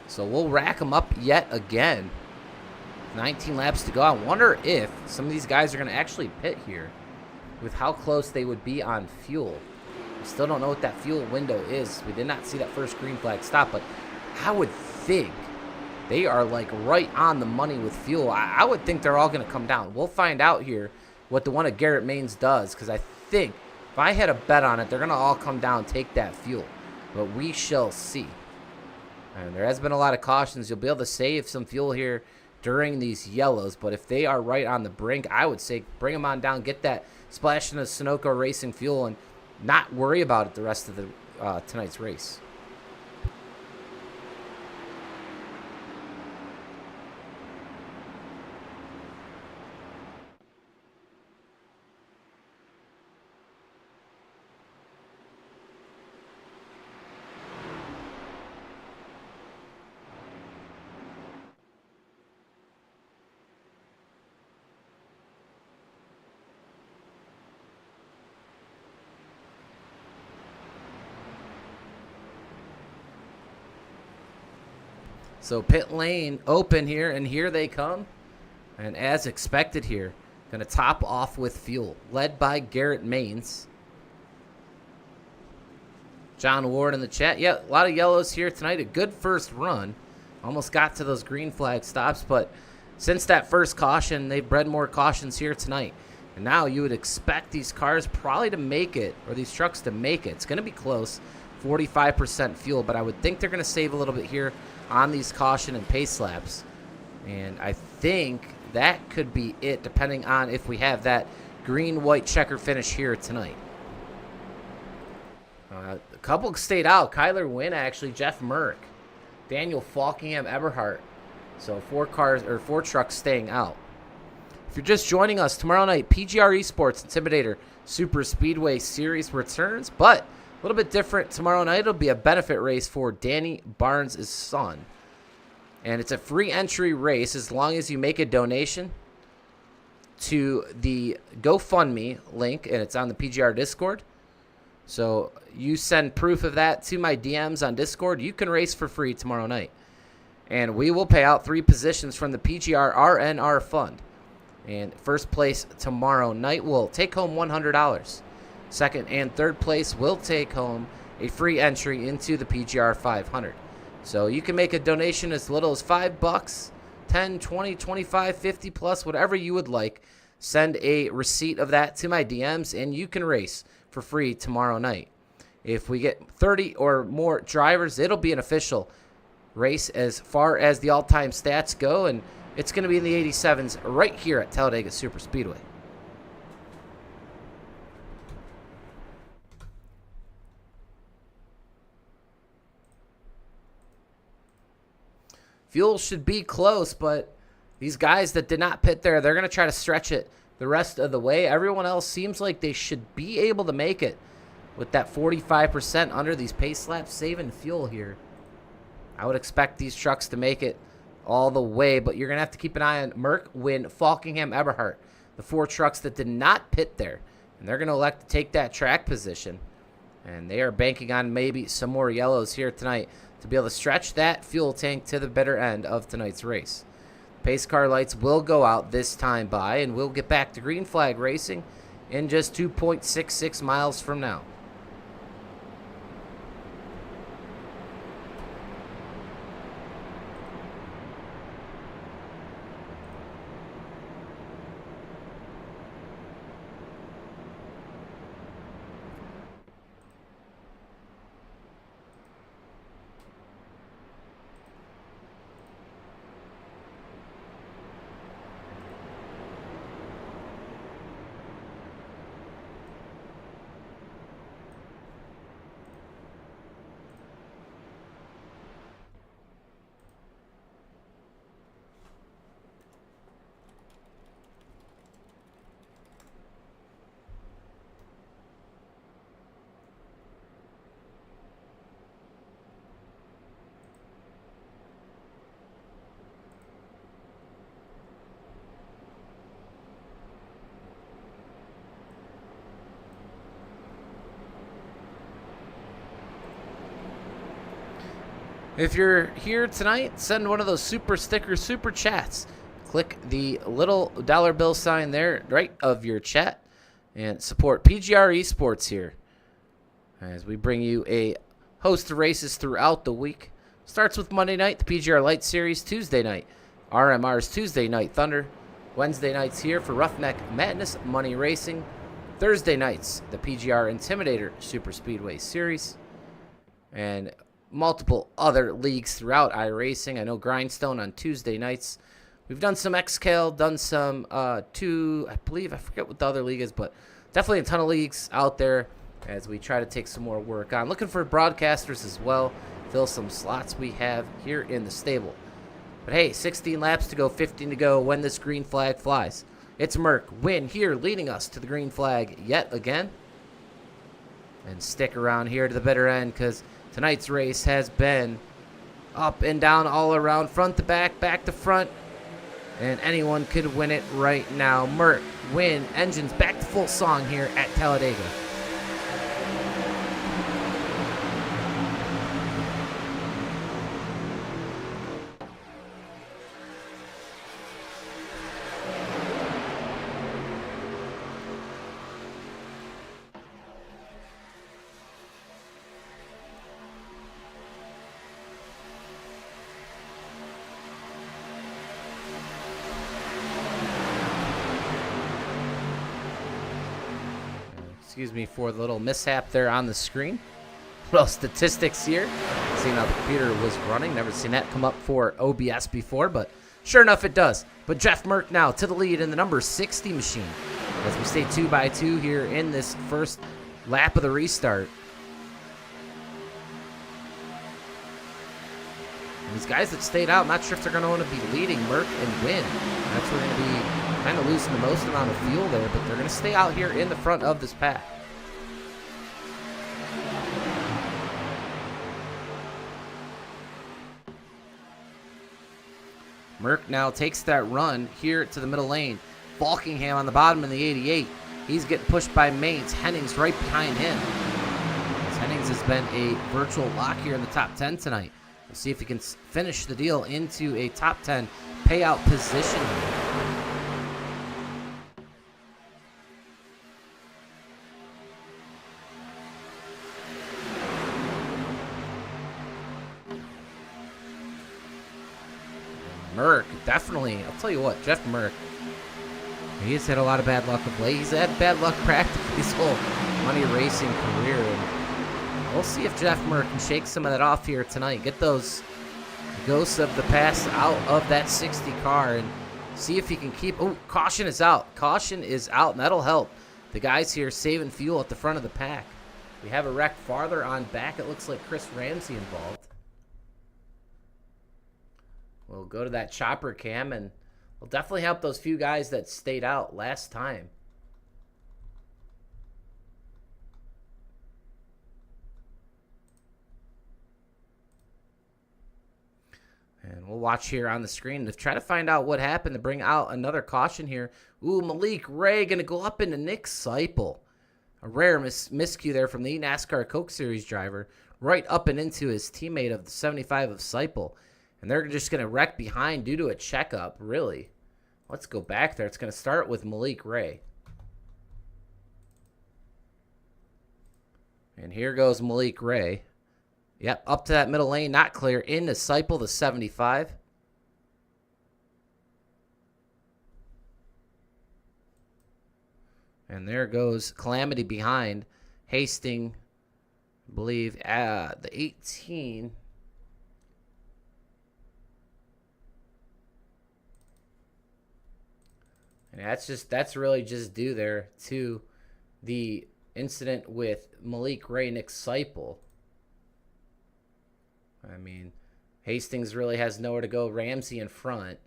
Speaker 3: So we'll rack them up yet again. 19 laps to go. I wonder if some of these guys are going to actually pit here with how close they would be on fuel. We still don't know what that fuel window is. We did not see that first green flag stop, but I would think they are like right on the money with fuel. I would think they're all going to come down. We'll find out here what the one of Garrett Maines does, because I think if I had a bet on it, they're going to all come down and take that fuel. But we shall see. And there has been a lot of cautions. You'll be able to save some fuel here during these yellows. But if they are right on the brink, I would say bring them on down, get that splash in the Sunoco Racing fuel, and not worry about it the rest of the tonight's race. So pit lane open here, and here they come. And as expected here, going to top off with fuel, led by Garrett Maines. John Ward in the chat. Yeah, a lot of yellows here tonight. A good first run. Almost got to those green flag stops, but since that first caution, they've bred more cautions here tonight. And now you would expect these cars probably to make it, or these trucks to make it. It's going to be close, 45% fuel, but I would think they're going to save a little bit here on these caution and pace laps. And I think that could be it, depending on if we have that green-white checker finish here tonight. A couple stayed out. Kyler Wynn, actually, Jeff Merrick, Daniel Falkingham, Eberhardt. So 4 trucks staying out. If you're just joining us, tomorrow night, PGR eSports Intimidator Super Speedway Series returns, but a little bit different tomorrow night. It'll be a benefit race for Danny Barnes' son. And it's a free entry race as long as you make a donation to the GoFundMe link, and it's on the PGR Discord. So you send proof of that to my DMs on Discord. You can race for free tomorrow night. And we will pay out 3 positions from the PGR RNR fund. And first place tomorrow night will take home $100. Second and third place will take home a free entry into the PGR 500. So you can make a donation as little as $5, 10, 20, 25, 50 plus, whatever you would like. Send a receipt of that to my DMs, and you can race for free tomorrow night. If we get 30 or more drivers, it'll be an official race as far as the all-time stats go, and it's going to be in the 87s right here at Talladega Superspeedway. Fuel should be close, but these guys that did not pit there, they're going to try to stretch it the rest of the way. Everyone else seems like they should be able to make it with that 45% under these pace laps, saving fuel here. I would expect these trucks to make it all the way, but you're going to have to keep an eye on Merck, Wynn, Falkingham, Eberhardt, the 4 trucks that did not pit there. And they're going to elect to take that track position. And they are banking on maybe some more yellows here tonight to be able to stretch that fuel tank to the bitter end of tonight's race. Pace car lights will go out this time by, and we'll get back to green flag racing in just 2.66 miles from now. If you're here tonight, send one of those super sticker super chats. Click the little dollar bill sign there, right of your chat, and support PGR eSports here as we bring you a host of races throughout the week. Starts with Monday night, the PGR Light Series. Tuesday night, RMR's Tuesday Night Thunder. Wednesday nights here for Ruff Neck Madness Money Racing. Thursday nights, the PGR Intimidator Superspeedway Series. And multiple other leagues throughout iRacing. I know Grindstone on Tuesday nights. We've done some XCal, done some I forget what the other league is, but definitely a ton of leagues out there as we try to take some more work on. Looking for broadcasters as well, fill some slots we have here in the stable. But hey, 16 laps to go, 15 to go when this green flag flies. It's Merck, Wynn here leading us to the green flag yet again. And stick around here to the bitter end because tonight's race has been up and down all around, front to back, back to front, and anyone could win it right now. Merck, Wynn, engines back to full song here at Talladega. Excuse me for the little mishap there on the screen. Well, statistics here. Seeing how the computer was running. Never seen that come up for OBS before, but sure enough it does. But Jeff Merck now to the lead in the number 60 machine as we stay 2x2 here in this first lap of the restart. And these guys that stayed out, not sure if they're going to want to be leading Merck and Wynn. That's where they're going to be kind of losing the most amount of fuel there, but they're going to stay out here in the front of this pack. Merck now takes that run here to the middle lane. Falkingham on the bottom in the 88. He's getting pushed by Maines. Hennings right behind him. Hennings has been a virtual lock here in the top 10 tonight. We'll see if he can finish the deal into a top 10 payout position. Merck, definitely. I'll tell you what, Jeff Merck, he's had a lot of bad luck of late. He's had bad luck practically his whole money racing career. And we'll see if Jeff Merck can shake some of that off here tonight. Get those ghosts of the past out of that 60 car and see if he can keep... Oh, caution is out. Caution is out, and that'll help the guys here saving fuel at the front of the pack. We have a wreck farther on back. It looks like Chris Ramsey involved. We'll go to that chopper cam and will definitely help those few guys that stayed out last time. And we'll watch here on the screen to try to find out what happened to bring out another caution here. Ooh, Malik Ray going to go up into Nick Seipel. A rare miscue there from the NASCAR Coke Series driver. Right up and into his teammate of the 75 of Seipel. And they're just going to wreck behind due to a checkup, really. Let's go back there. It's going to start with Malik Ray. And here goes Malik Ray. Yep, up to that middle lane, not clear. Into Seipel, the 75. And there goes Calamity behind. Hastings, I believe, the 18. And that's really just due there to the incident with Malik Ray, Nick Seipel. I mean, Hastings really has nowhere to go. Ramsey in front.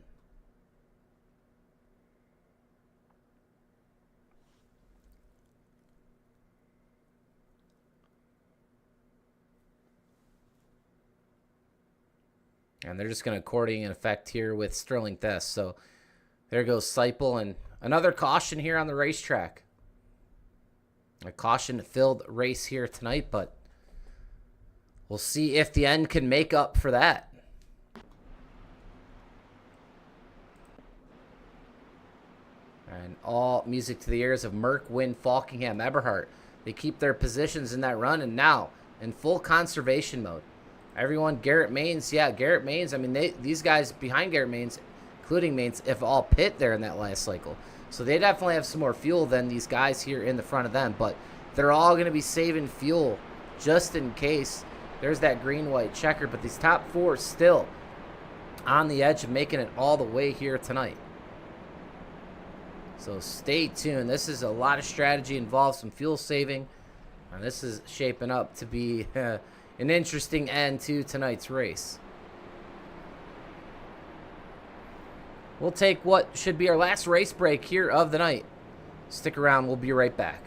Speaker 3: And they're just going to accordion in effect here with Sterling Thess. So there goes Seipel. And another caution here on the racetrack. A caution-filled race here tonight, but we'll see if the end can make up for that. And all music to the ears of Merck, Wynn, Falkingham, Eberhardt. They keep their positions in that run, and now in full conservation mode. Everyone, Garrett Maines, yeah, Garrett Maines. I mean, these guys behind Garrett Maines, including Maines, if all pit there in that last cycle. So they definitely have some more fuel than these guys here in the front of them. But they're all going to be saving fuel just in case there's that green-white checker. But these top four still on the edge of making it all the way here tonight. So stay tuned. This is a lot of strategy involved, some fuel saving. And this is shaping up to be an interesting end to tonight's race. We'll take what should be our last race break here of the night. Stick around. We'll be right back.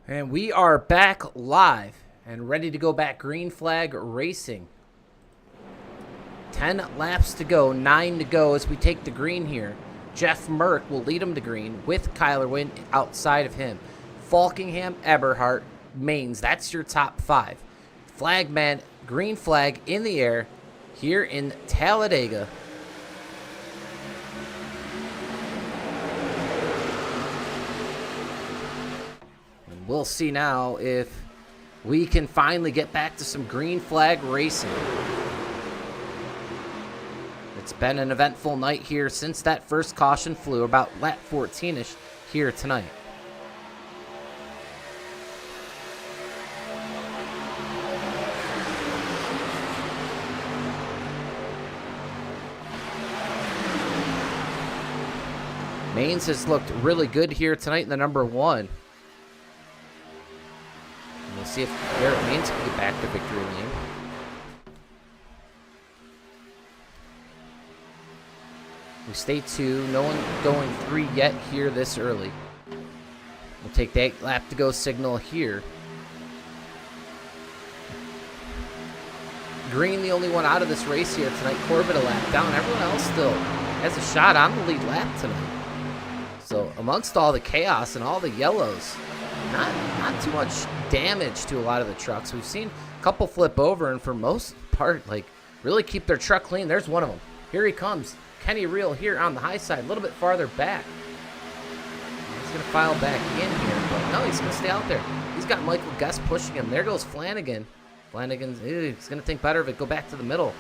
Speaker 3: And we are back live and ready to go back. Green flag racing. 10 laps to go, 9 to go as we take the green here. Jeff Merck will lead him to green with Kyler Wynn outside of him. Falkingham, Eberhardt, Maines. That's your top 5. Flagman, green flag in the air here in Talladega. And we'll see now if we can finally get back to some green flag racing. It's been an eventful night here since that first caution flew about lap 14-ish here tonight. Maines has looked really good here tonight in the number 1. And we'll see if Garrett Maines can get back to victory lane. We stay 2. No one going 3 yet here this early. We'll take the 8 lap to go signal here. Green, the only one out of this race here tonight. Corbett a lap down. Everyone else still has a shot on the lead lap tonight. So amongst all the chaos and all the yellows, not too much damage to a lot of the trucks. We've seen a couple flip over, and for most part, like, really keep their truck clean. There's one of them. Here he comes. Kenny Reel here on the high side, a little bit farther back. He's going to file back in here, but no, he's going to stay out there. He's got Michael Guest pushing him. There goes Flanagan. Flanagan's he's going to think better of it, go back to the middle.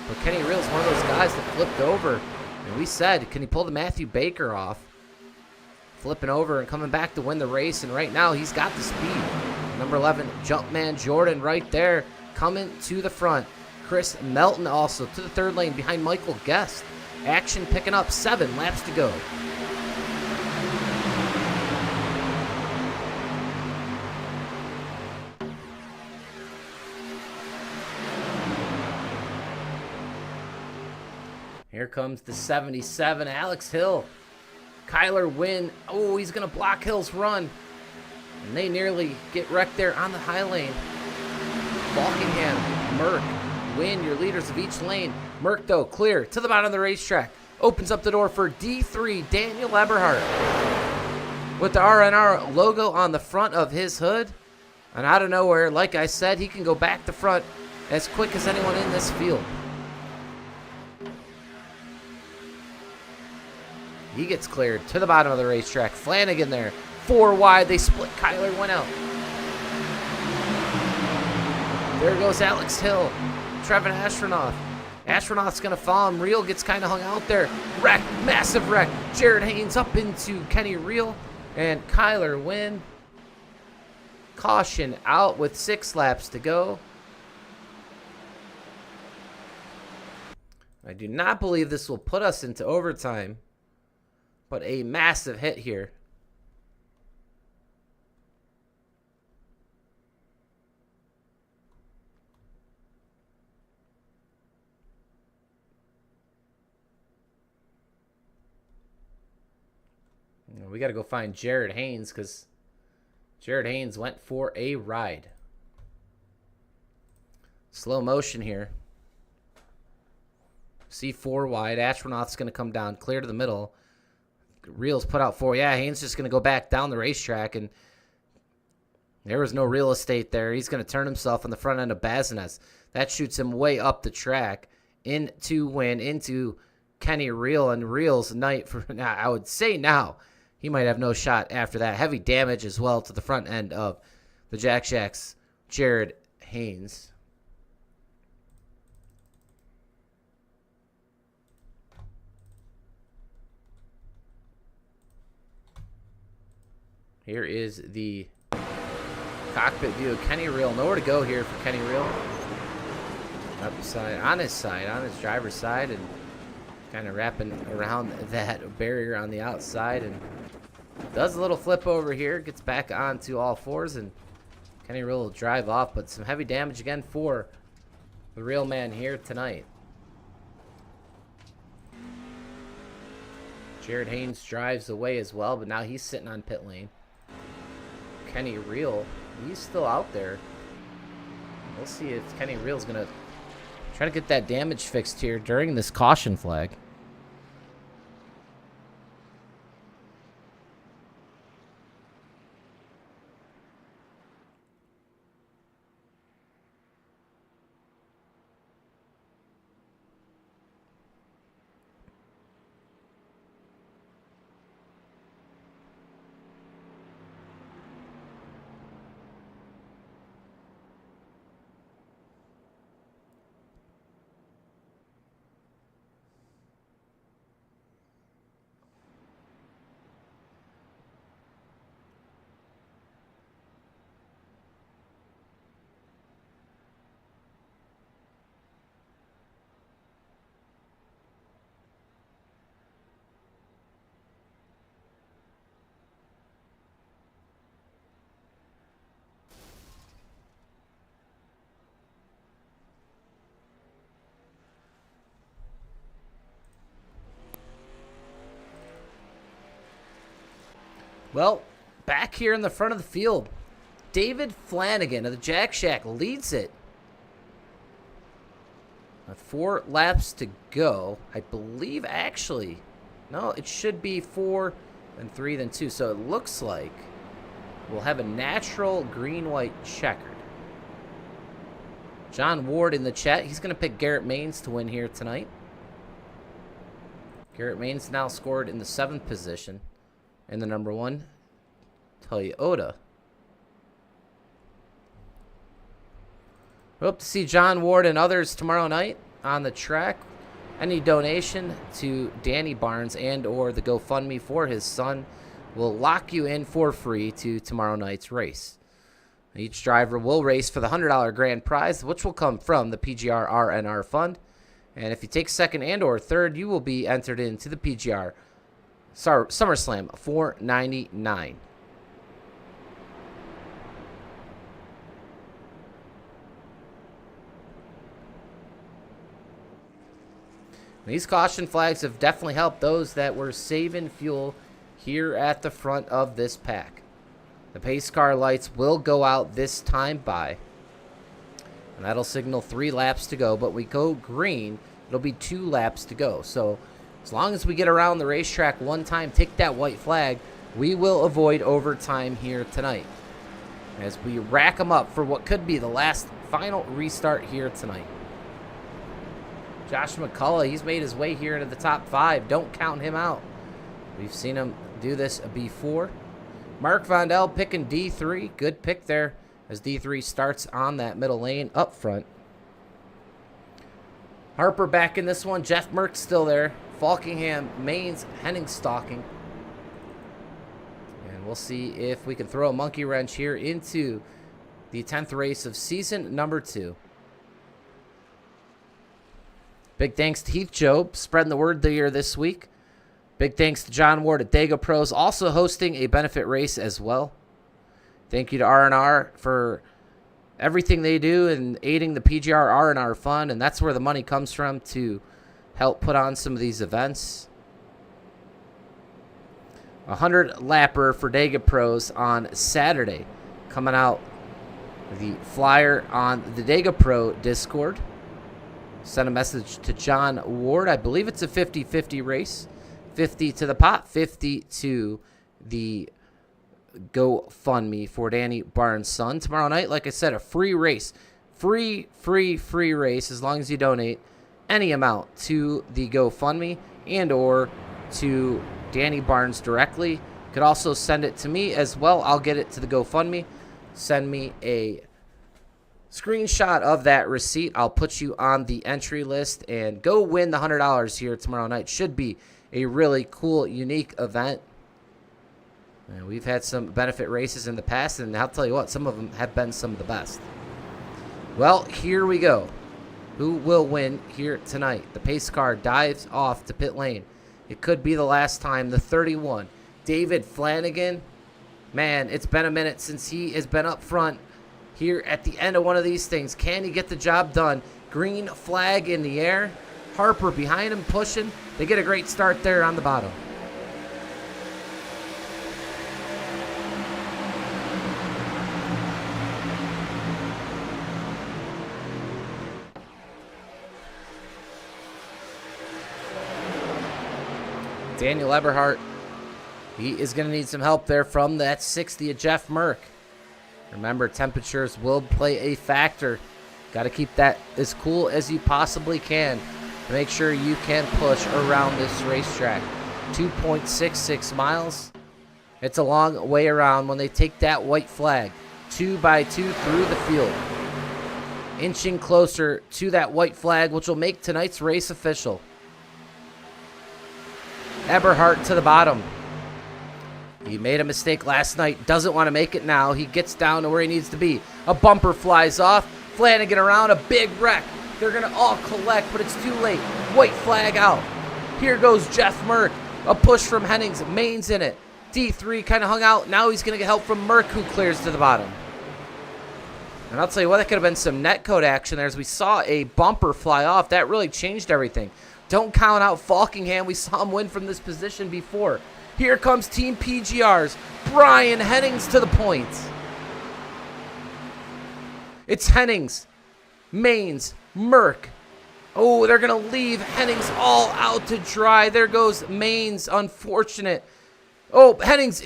Speaker 3: But Kenny Reel's one of those guys that flipped over. And we said, can he pull the Matthew Baker off? Flipping over and coming back to win the race, and right now he's got the speed. Number 11, Jumpman Jordan right there, coming to the front. Chris Melton also to the 3rd lane behind Michael Guest. Action picking up, 7 laps to go. Here comes the 77, Alex Hill. Kyler Wynn, oh, he's going to block Hill's run. And they nearly get wrecked there on the high lane. Falkingham, Merck, Wynn, your leaders of each lane. Merck, though, clear to the bottom of the racetrack. Opens up the door for D3, Daniel Eberhardt. With the RNR logo on the front of his hood. And out of nowhere, like I said, he can go back to front as quick as anyone in this field. He gets cleared to the bottom of the racetrack. Flanagan there. 4 wide. They split. Kyler went out. There goes Alex Hill. Trevin Astronaut. Astronaut's going to follow him. Reel gets kind of hung out there. Wreck. Massive wreck. Jared Haynes up into Kenny Reel. And Kyler Wynn. Caution out with 6 laps to go. I do not believe this will put us into overtime. But a massive hit here. We got to go find Jared Haynes because Jared Haynes went for a ride. Slow motion here. C4 wide. Astronaut's going to come down. Clear to the middle. Reel's put out 4. Yeah, Haynes just going to go back down the racetrack, and there was no real estate there. He's going to turn himself on the front end of Bazinez. That shoots him way up the track into Wynn, into Kenny Reel, and Reel's night for now. I would say now he might have no shot after that. Heavy damage as well to the front end of the Jack Shacks, Jared Haynes. Here is the cockpit view of Kenny Reel. Nowhere to go here for Kenny Reel. Upside, on his driver's side, and kind of wrapping around that barrier on the outside, and does a little flip over here, gets back onto all 4s, and Kenny Reel will drive off, but some heavy damage again for the real man here tonight. Jared Haynes drives away as well, but now he's sitting on pit lane. Kenny Reel. He's still out there. We'll see if Kenny Reel's going to try to get that damage fixed here during this caution flag. Well, back here in the front of the field, David Flanagan of the Jack Shack leads it. With 4 laps to go. I believe, actually, no, it should be 4, then 3, then 2. So it looks like we'll have a natural green-white checkered. John Ward in the chat. He's going to pick Garrett Maines to win here tonight. Garrett Maines now scored in the 7th position. And the number 1, Toyota. We hope to see John Ward and others tomorrow night on the track. Any donation to Danny Barnes and or the GoFundMe for his son will lock you in for free to tomorrow night's race. Each driver will race for the $100 grand prize, which will come from the PGR RNR fund. And if you take second and or third, you will be entered into the PGR SummerSlam $4.99. These caution flags have definitely helped those that were saving fuel here at the front of this pack. The pace car lights will go out this time by, and that'll signal 3 laps to go, but we go green, it'll be 2 laps to go. So as long as we get around the racetrack one time, take that white flag, we will avoid overtime here tonight as we rack them up for what could be the last final restart here tonight. Josh McCullough, he's made his way here into the top 5. Don't count him out. We've seen him do this before. Mark Vondell picking D3. Good pick there as D3 starts on that middle lane up front. Harper back in this one. Jeff Merckx still there. Falkingham, Maines, Henning stalking. And we'll see if we can throw a monkey wrench here into the 10th race of season number 2. Big thanks to Heath Job, spreading the word here this week. Big thanks to John Ward at Dega Pros, also hosting a benefit race as well. Thank you to RNR for everything they do and aiding the PGR RNR fund, and that's where the money comes from to help put on some of these events. 100 lapper for Dega Pros on Saturday. Coming out the flyer on the Dega Pro Discord. Send a message to John Ward. I believe it's a 50-50 race. 50 to the pot, 50 to the GoFundMe for Danny Barnes' son. Tomorrow night, like I said, a free race. Free race as long as you donate any amount to the GoFundMe and or to Danny Barnes directly. You could also send it to me as well. I'll get it to the GoFundMe. Send me a screenshot of that receipt. I'll put you on the entry list and go win the $100 here tomorrow night. Should be a really cool, unique event. And we've had some benefit races in the past, and I'll tell you what, some of them have been some of the best. Well, here we go. Who will win here tonight? The pace car dives off to pit lane. It could be the last time. The 31, David Flanagan. Man, it's been a minute since he has been up front here at the end of one of these things. Can he get the job done? Green flag in the air. Harper behind him pushing. They get a great start there on the bottom. Daniel Eberhardt, he is going to need some help there from that 60 of Jeff Merck. Remember, temperatures will play a factor. Got to keep that as cool as you possibly can to make sure you can push around this racetrack. 2.66 miles. It's a long way around when they take that white flag. 2 by 2 through the field. Inching closer to that white flag, which will make tonight's race official. Eberhardt to the bottom. He made a mistake last night, doesn't want to make it now. He gets down to where he needs to be. A bumper flies off. Flanagan around, a big wreck. They're going to all collect, but it's too late. White flag out. Here goes Jeff Merck. A push from Hennings. Main's in it. D3 kind of hung out. Now he's going to get help from Merck, who clears to the bottom. And I'll tell you what, that could have been some netcode action there as we saw a bumper fly off. That really changed everything. Don't count out Falkingham. We saw him win from this position before. Here comes Team PGR's Brian Hennings to the point. It's Hennings, Maines, Merck. Oh, they're going to leave Hennings all out to dry. There goes Maines, unfortunate. Oh, Hennings,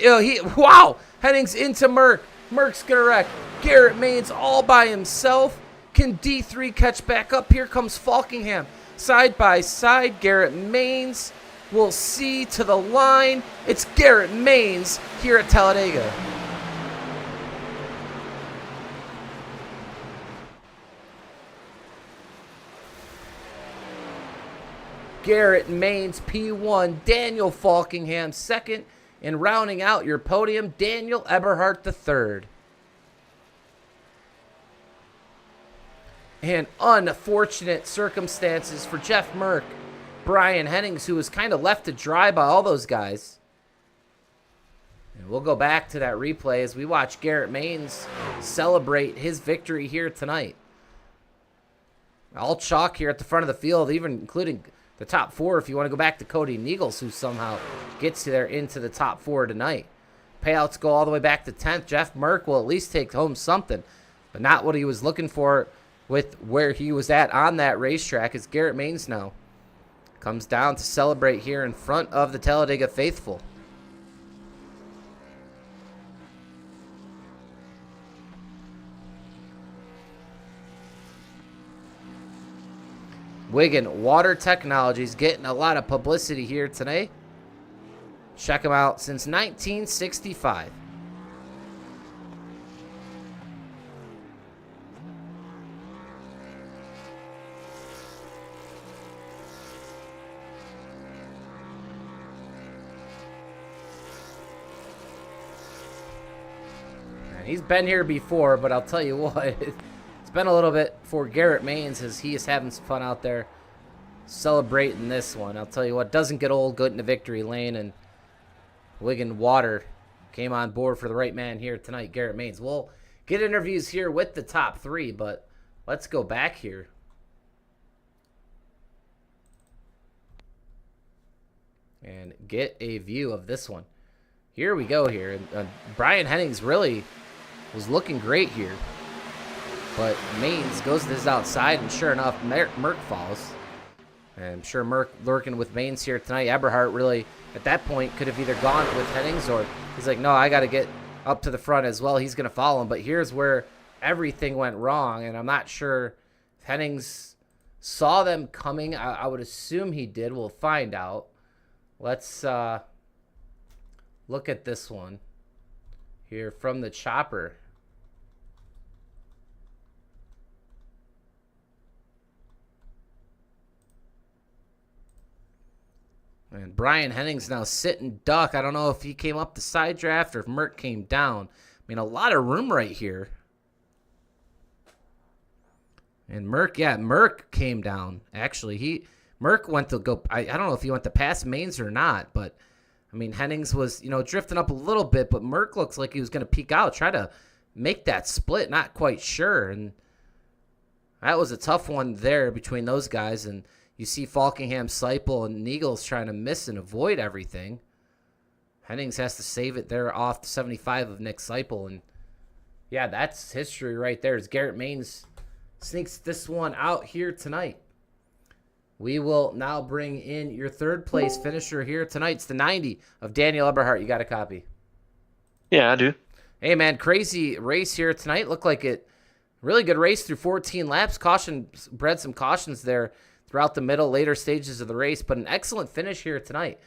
Speaker 3: wow. Hennings into Merck. Merck's going to wreck. Garrett Maines all by himself. Can D3 catch back up? Here comes Falkingham. Side by side, Garrett Maines will see to the line. It's Garrett Maines here at Talladega. Garrett Maines, P1. Daniel Falkingham, second. And rounding out your podium, Daniel Eberhardt, the third. And unfortunate circumstances for Jeff Merck. Brian Hennings, who was kind of left to dry by all those guys. And we'll go back to that replay as we watch Garrett Maines celebrate his victory here tonight. All chalk here at the front of the field, even including the top four if you want to go back to Cody Niegels, who somehow gets there into the top four tonight. Payouts go all the way back to 10th. Jeff Merck will at least take home something, but not what he was looking for with where he was at on that racetrack. As Garrett Maines now comes down to celebrate here in front of the Talladega faithful. Wigan Water Technologies getting a lot of publicity here tonight. Check them out since 1965. And he's been here before, but I'll tell you what, it's been a little bit for Garrett Maines as he is having some fun out there celebrating this one. I'll tell you what, doesn't get old good into victory lane, and Wigan Water came on board for the right man here tonight, Garrett Maines. We'll get interviews here with the top three, but let's go back here. And get a view of this one. Here we go here. Brian Hennings really was looking great here. But Maines goes to this outside, and sure enough, Merck falls. And I'm sure Merck lurking with Maines here tonight. Eberhardt really, at that point, could have either gone with Hennings or he's like, no, I got to get up to the front as well. He's going to follow him. But here's where everything went wrong, and I'm not sure if Hennings saw them coming. I would assume he did. We'll find out. Let's look at this one here from the chopper. And Brian Hennings now sitting duck. I don't know if he came up the side draft or if Merck came down. I mean, a lot of room right here. And Merck came down. Actually, Merck went to go. I don't know if he went to pass Maines or not, but I mean, Hennings was, drifting up a little bit, but Merck looks like he was going to peek out, try to make that split. Not quite sure. And that was a tough one there between those guys. And you see Falkingham, Seipel, and Niegels trying to miss and avoid everything. Hennings has to save it there off the 75 of Nick Seipel. And, yeah, that's history right there as Garrett Maines sneaks this one out here tonight. We will now bring in your third place finisher here tonight. It's the 90 of Daniel Eberhardt. You got a copy?
Speaker 4: Yeah, I do.
Speaker 3: Hey, man, crazy race here tonight. Looked like it. Really good race through 14 laps. Bred some cautions there throughout the later stages of the race, but an excellent finish here tonight.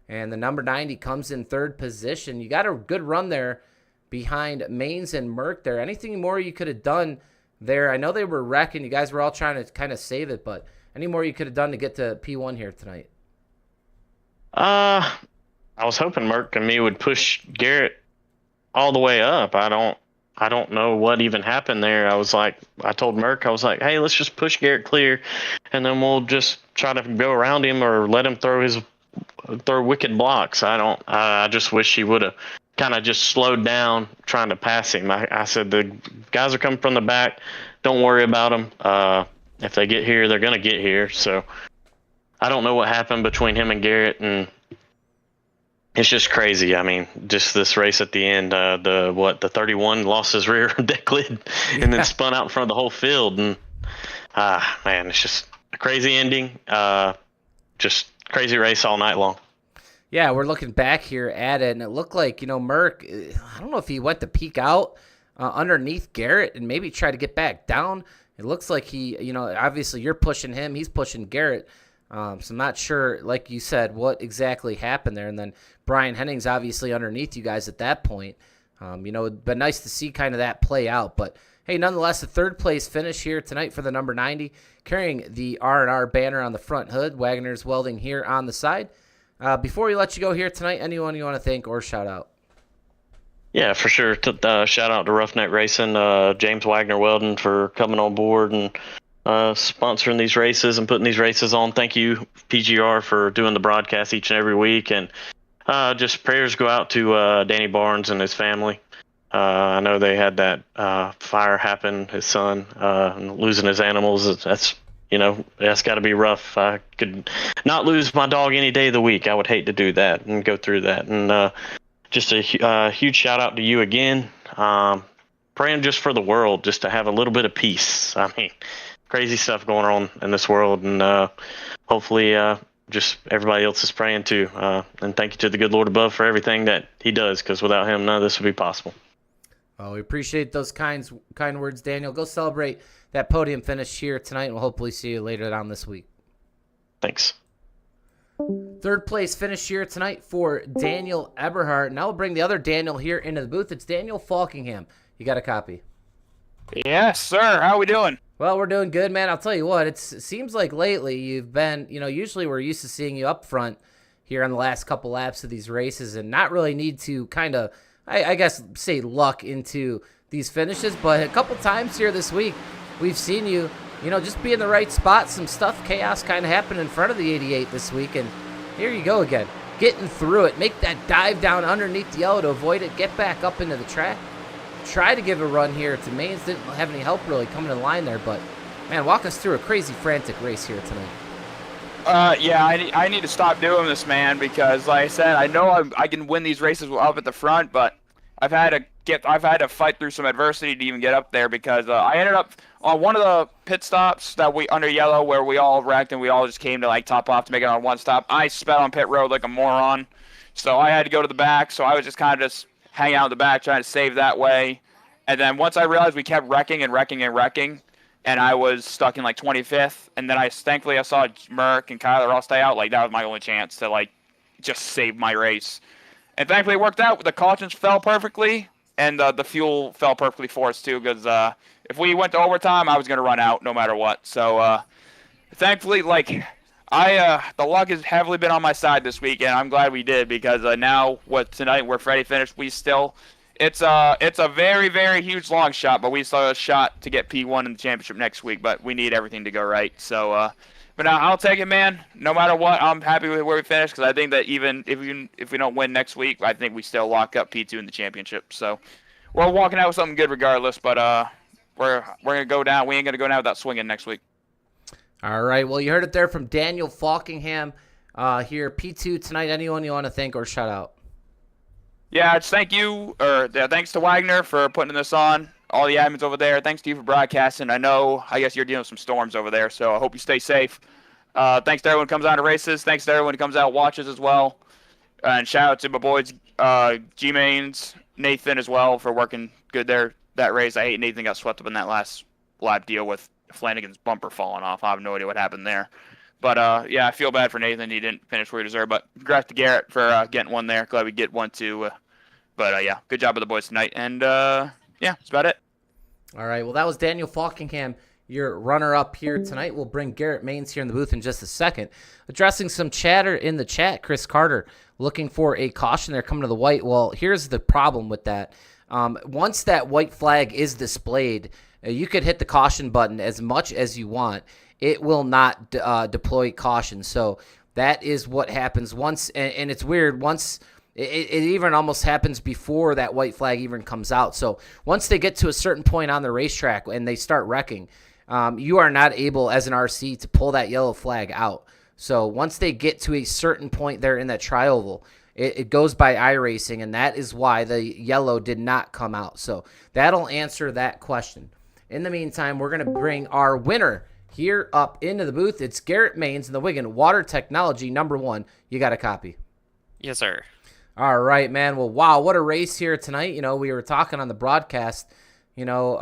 Speaker 3: And the number 90 comes in third position. You got a good run there behind Maines and Merck there. Anything more you could have done there? I know they were wrecking. You guys were all trying to kind of save it, but any more you could have done to get to P1 here tonight?
Speaker 4: I was hoping Merck and me would push Garrett all the way up. I don't know what even happened there. I told Merck, I was like, hey, let's just push Garrett clear, and then we'll just try to go around him or let him throw wicked blocks. I just wish he would have kind of just slowed down trying to pass him. I said, the guys are coming from the back. Don't worry about them. If they get here, they're going to get here. So I don't know what happened between him and Garrett, and it's just crazy. I mean, just this race at the end, the 31 lost his rear deck lid and then spun out in front of the whole field. And, man, it's just a crazy ending. Just crazy race all night long.
Speaker 3: Yeah, we're looking back here at it, and it looked like, Merck, I don't know if he went to peek out underneath Garrett and maybe try to get back down. It looks like he, obviously you're pushing him, he's pushing Garrett. So I'm not sure, like you said, what exactly happened there. And then Brian Henning's obviously underneath you guys at that point. It'd been nice to see kind of that play out. But, hey, nonetheless, a third-place finish here tonight for the number 90, carrying the RNR banner on the front hood, Wagoner's Welding here on the side. Before we let you go here tonight, anyone you want to thank or shout out?
Speaker 4: Yeah, for sure. Shout out to Ruff Neck Racing, James Wagner Welding for coming on board and sponsoring these races and putting these races on. Thank you, PGR, for doing the broadcast each and every week. And just prayers go out to Danny Barnes and his family. I know they had that fire happen, his son, and losing his animals. That's got to be rough. I could not lose my dog any day of the week. I would hate to do that and go through that. And just a huge shout out to you again. Praying just for the world, just to have a little bit of peace. I mean, crazy stuff going on in this world, and hopefully just everybody else is praying too. And thank you to the good Lord above for everything that he does, because without him, none of this would be possible.
Speaker 3: Well, we appreciate those kind words, Daniel. Go celebrate that podium finish here tonight, and we'll hopefully see you later on this week.
Speaker 4: Thanks.
Speaker 3: Third place finish here tonight for Daniel Eberhardt. Now we'll bring the other Daniel here into the booth. It's Daniel Falkingham. You got a copy?
Speaker 5: Yes, sir. How we doing?
Speaker 3: Well, we're doing good, man. I'll tell you what, it seems like lately you've been, usually we're used to seeing you up front here on the last couple laps of these races and not really need to kind of, I guess, say luck into these finishes. But a couple times here this week, we've seen you, just be in the right spot. Some chaos kind of happened in front of the 88 this week. And here you go again, getting through it. Make that dive down underneath the yellow to avoid it. Get back up into the track. Try to give a run here to Maines. Didn't have any help really coming in line there. But, man, walk us through a crazy, frantic race here tonight.
Speaker 5: Yeah, I need to stop doing this, man, because like I said, I know I can win these races up at the front, but I've had to fight through some adversity to even get up there, because I ended up on one of the pit stops that we under yellow where we all wrecked and we all just came to like top off to make it on one stop. I sped on pit road like a moron, so I had to go to the back. So I was just kind of just hanging out in the back trying to save that way. And then once I realized we kept wrecking, and I was stuck in like 25th, and then thankfully I saw Merck and Kyler all stay out. Like that was my only chance to like just save my race. And thankfully it worked out. The cautions fell perfectly, and the fuel fell perfectly for us too, because if we went to overtime, I was going to run out no matter what. So thankfully, like the luck has heavily been on my side this week, and I'm glad we did, because now tonight where Freddie finished, it's a very, very huge long shot, but we still have a shot to get P1 in the championship next week, but we need everything to go right. So, but now I'll take it, man. No matter what, I'm happy with where we finished, because I think that even if we don't win next week, I think we still lock up P2 in the championship. So we're walking out with something good regardless, but we're gonna go down. We ain't gonna go down without swinging next week.
Speaker 3: All right. Well, you heard it there from Daniel Falkingham here. P2 tonight. Anyone you want to thank or shout out?
Speaker 5: Yeah, just thanks to Wagner for putting this on. All the admins over there. Thanks to you for broadcasting. I guess you're dealing with some storms over there, so I hope you stay safe. Thanks to everyone who comes out to races. Thanks to everyone who comes out and watches as well. And shout out to my boys, G-Mains, Nathan as well for working good there that race. I hate Nathan got swept up in that last lap deal with Flanagan's bumper falling off. I have no idea what happened there. But yeah, I feel bad for Nathan. He didn't finish where he deserved. But congrats to Garrett for getting one there. Glad we get one too. But yeah, good job with the boys tonight. And yeah, that's about it.
Speaker 3: All right, well, that was Daniel Falkingham, your runner-up here tonight. We'll bring Garrett Maines here in the booth in just a second. Addressing some chatter in the chat, Chris Carter looking for a caution there coming to the white. Well, here's the problem with that. Once that white flag is displayed, you could hit the caution button as much as you want. It will not deploy caution. So that is what happens once, and it's weird, once it even almost happens before that white flag even comes out. So once they get to a certain point on the racetrack and they start wrecking, you are not able as an RC to pull that yellow flag out. So once they get to a certain point there in that tri-oval, it goes by iRacing, and that is why the yellow did not come out. So that'll answer that question. In the meantime, we're going to bring our winner here up into the booth. It's Garrett Maines in the Wigan Water Technology #1. You got a copy?
Speaker 6: Yes, sir.
Speaker 3: All right, man. Well, wow, what a race here tonight. You know, we were talking on the broadcast, you know,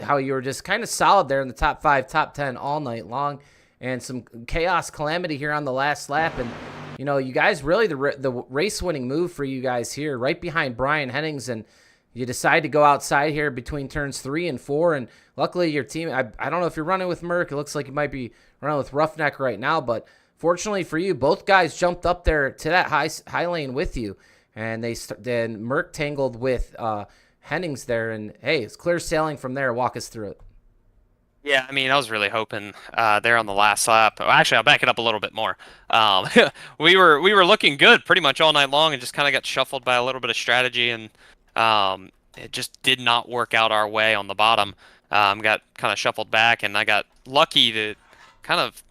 Speaker 3: how you were just kind of solid there in the top 5, top 10 all night long, and some chaos calamity here on the last lap. And, you know, you guys really, the race-winning move for you guys here, right behind Brian Hennings, and you decide to go outside here between turns 3 and 4, and luckily your team, I don't know if you're running with Merck. It looks like you might be running with Ruff Neck right now, but fortunately for you, both guys jumped up there to that high lane with you, and then Merck tangled with Hennings there, and hey, it's clear sailing from there. Walk us through it.
Speaker 6: Yeah, I mean, I was really hoping there on the last lap. Well, actually, I'll back it up a little bit more. We were looking good pretty much all night long, and just kind of got shuffled by a little bit of strategy, and it just did not work out our way on the bottom. Got kind of shuffled back, and I got lucky to kind of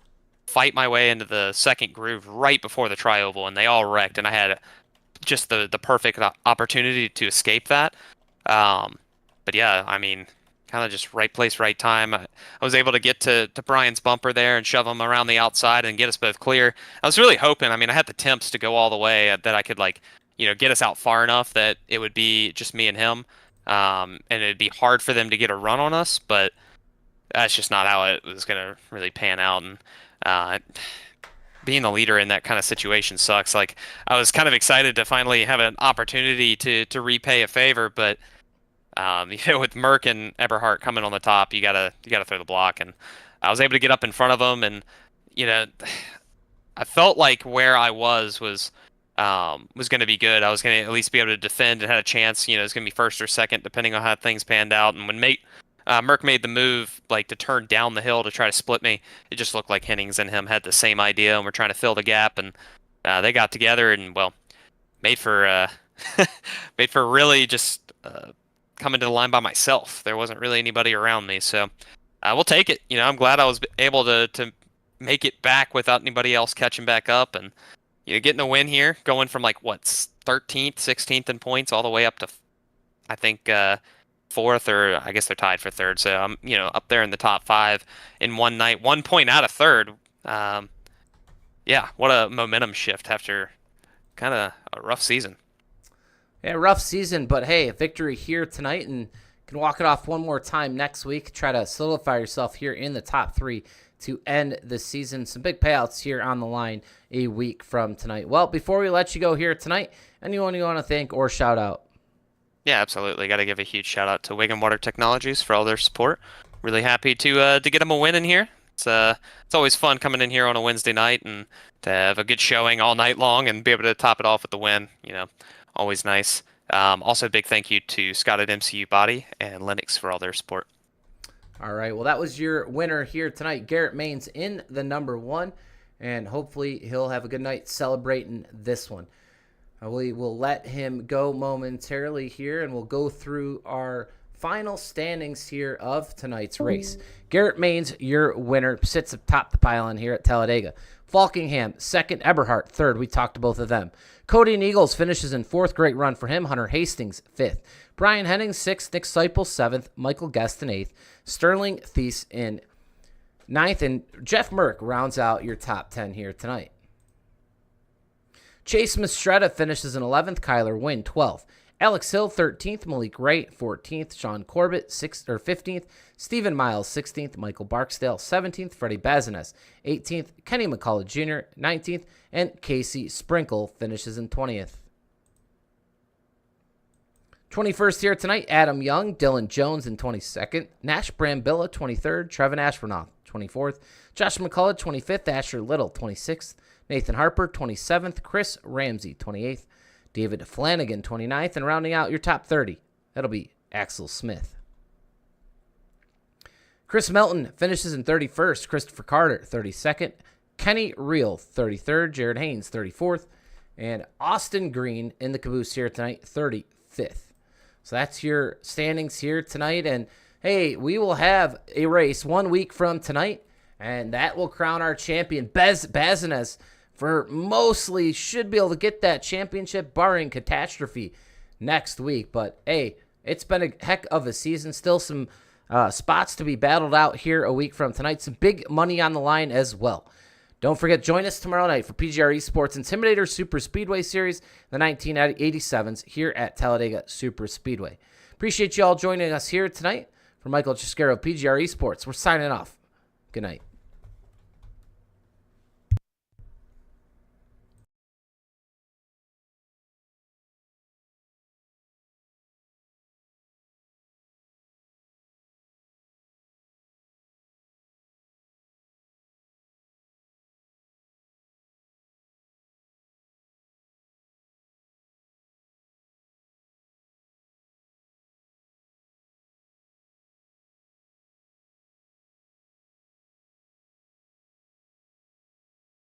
Speaker 6: fight my way into the second groove right before the tri-oval, and they all wrecked, and I had just the perfect opportunity to escape that. But yeah, I mean, kind of just right place, right time. I was able to get to Brian's bumper there and shove him around the outside and get us both clear. I was really hoping, I mean, I had the temps to go all the way, that I could, like, you know, get us out far enough that it would be just me and him, and it'd be hard for them to get a run on us, but that's just not how it was going to really pan out. And being the leader in that kind of situation sucks. Like, I was kind of excited to finally have an opportunity to repay a favor, but you know, with Merck and Eberhardt coming on the top, you gotta throw the block. And I was able to get up in front of them, and you know, I felt like where I was going to be good. I was going to at least be able to defend and had a chance. You know, it's going to be first or second depending on how things panned out. And when Merck made the move, like, to turn down the hill to try to split me, it just looked like Hennings and him had the same idea, and we're trying to fill the gap. And they got together and, well, made for really just coming to the line by myself. There wasn't really anybody around me, so we'll take it. You know, I'm glad I was able to make it back without anybody else catching back up, and you know, getting a win here, going from like what 13th, 16th in points all the way up to I think fourth, or I guess they're tied for third. So I'm up there in the top 5 in one night, 1 point out of third. Yeah, what a momentum shift after kind of a rough season.
Speaker 3: Yeah, rough season, but hey, a victory here tonight, and can walk it off one more time next week. Try to solidify yourself here in the top 3 to end the season. Some big payouts here on the line a week from tonight. Well, before we let you go here tonight, anyone you want to thank or shout out?
Speaker 6: Yeah, absolutely. Got to give a huge shout out to Wigan Water Technologies for all their support. Really happy to get them a win in here. It's always fun coming in here on a Wednesday night and to have a good showing all night long and be able to top it off with the win. You know, always nice. Also, a big thank you to Scott at MCU Body and Linux for all their support.
Speaker 3: All right, well, that was your winner here tonight, Garrett Maines in the #1, and hopefully he'll have a good night celebrating this one. We will let him go momentarily here, and we'll go through our final standings here of tonight's race. Garrett Maines, your winner, sits atop the pylon here at Talladega. Falkingham, second. Eberhardt, third. We talked to both of them. Cody and Eagles finishes in fourth. Great run for him. Hunter Hastings, fifth. Brian Hennings, sixth. Nick Seipel, seventh. Michael Guest in eighth. Sterling Thies in 9th, and Jeff Merck rounds out your top 10 here tonight. Chase Mistretta finishes in 11th, Kyler Wynn 12th, Alex Hill 13th, Malik Wright 14th, Sean Corbett 15th, Stephen Miles 16th, Michael Barksdale 17th, Freddie Bazines 18th, Kenny McCullough Jr. 19th, and Casey Sprinkle finishes in 20th. 21st here tonight, Adam Young, Dylan Jones in 22nd, Nash Brambilla 23rd, Trevin Ashburnoff 24th, Josh McCullough 25th, Asher Little 26th, Nathan Harper 27th, Chris Ramsey 28th, David Flanagan 29th, and rounding out your top 30, that'll be Axel Smith. Chris Melton finishes in 31st, Christopher Carter 32nd, Kenny Reel 33rd, Jared Haynes 34th, and Austin Green in the caboose here tonight 35th. So that's your standings here tonight. And hey, we will have a race 1 week from tonight, and that will crown our champion, Bazines, for mostly should be able to get that championship barring catastrophe next week. But hey, it's been a heck of a season. Still some spots to be battled out here a week from tonight. Some big money on the line as well. Don't forget, join us tomorrow night for PGR eSports Intimidator Super Speedway Series, the 1987s here at Talladega Superspeedway. Appreciate you all joining us here tonight. For Michael Triscaro of PGR eSports, we're signing off. Good night.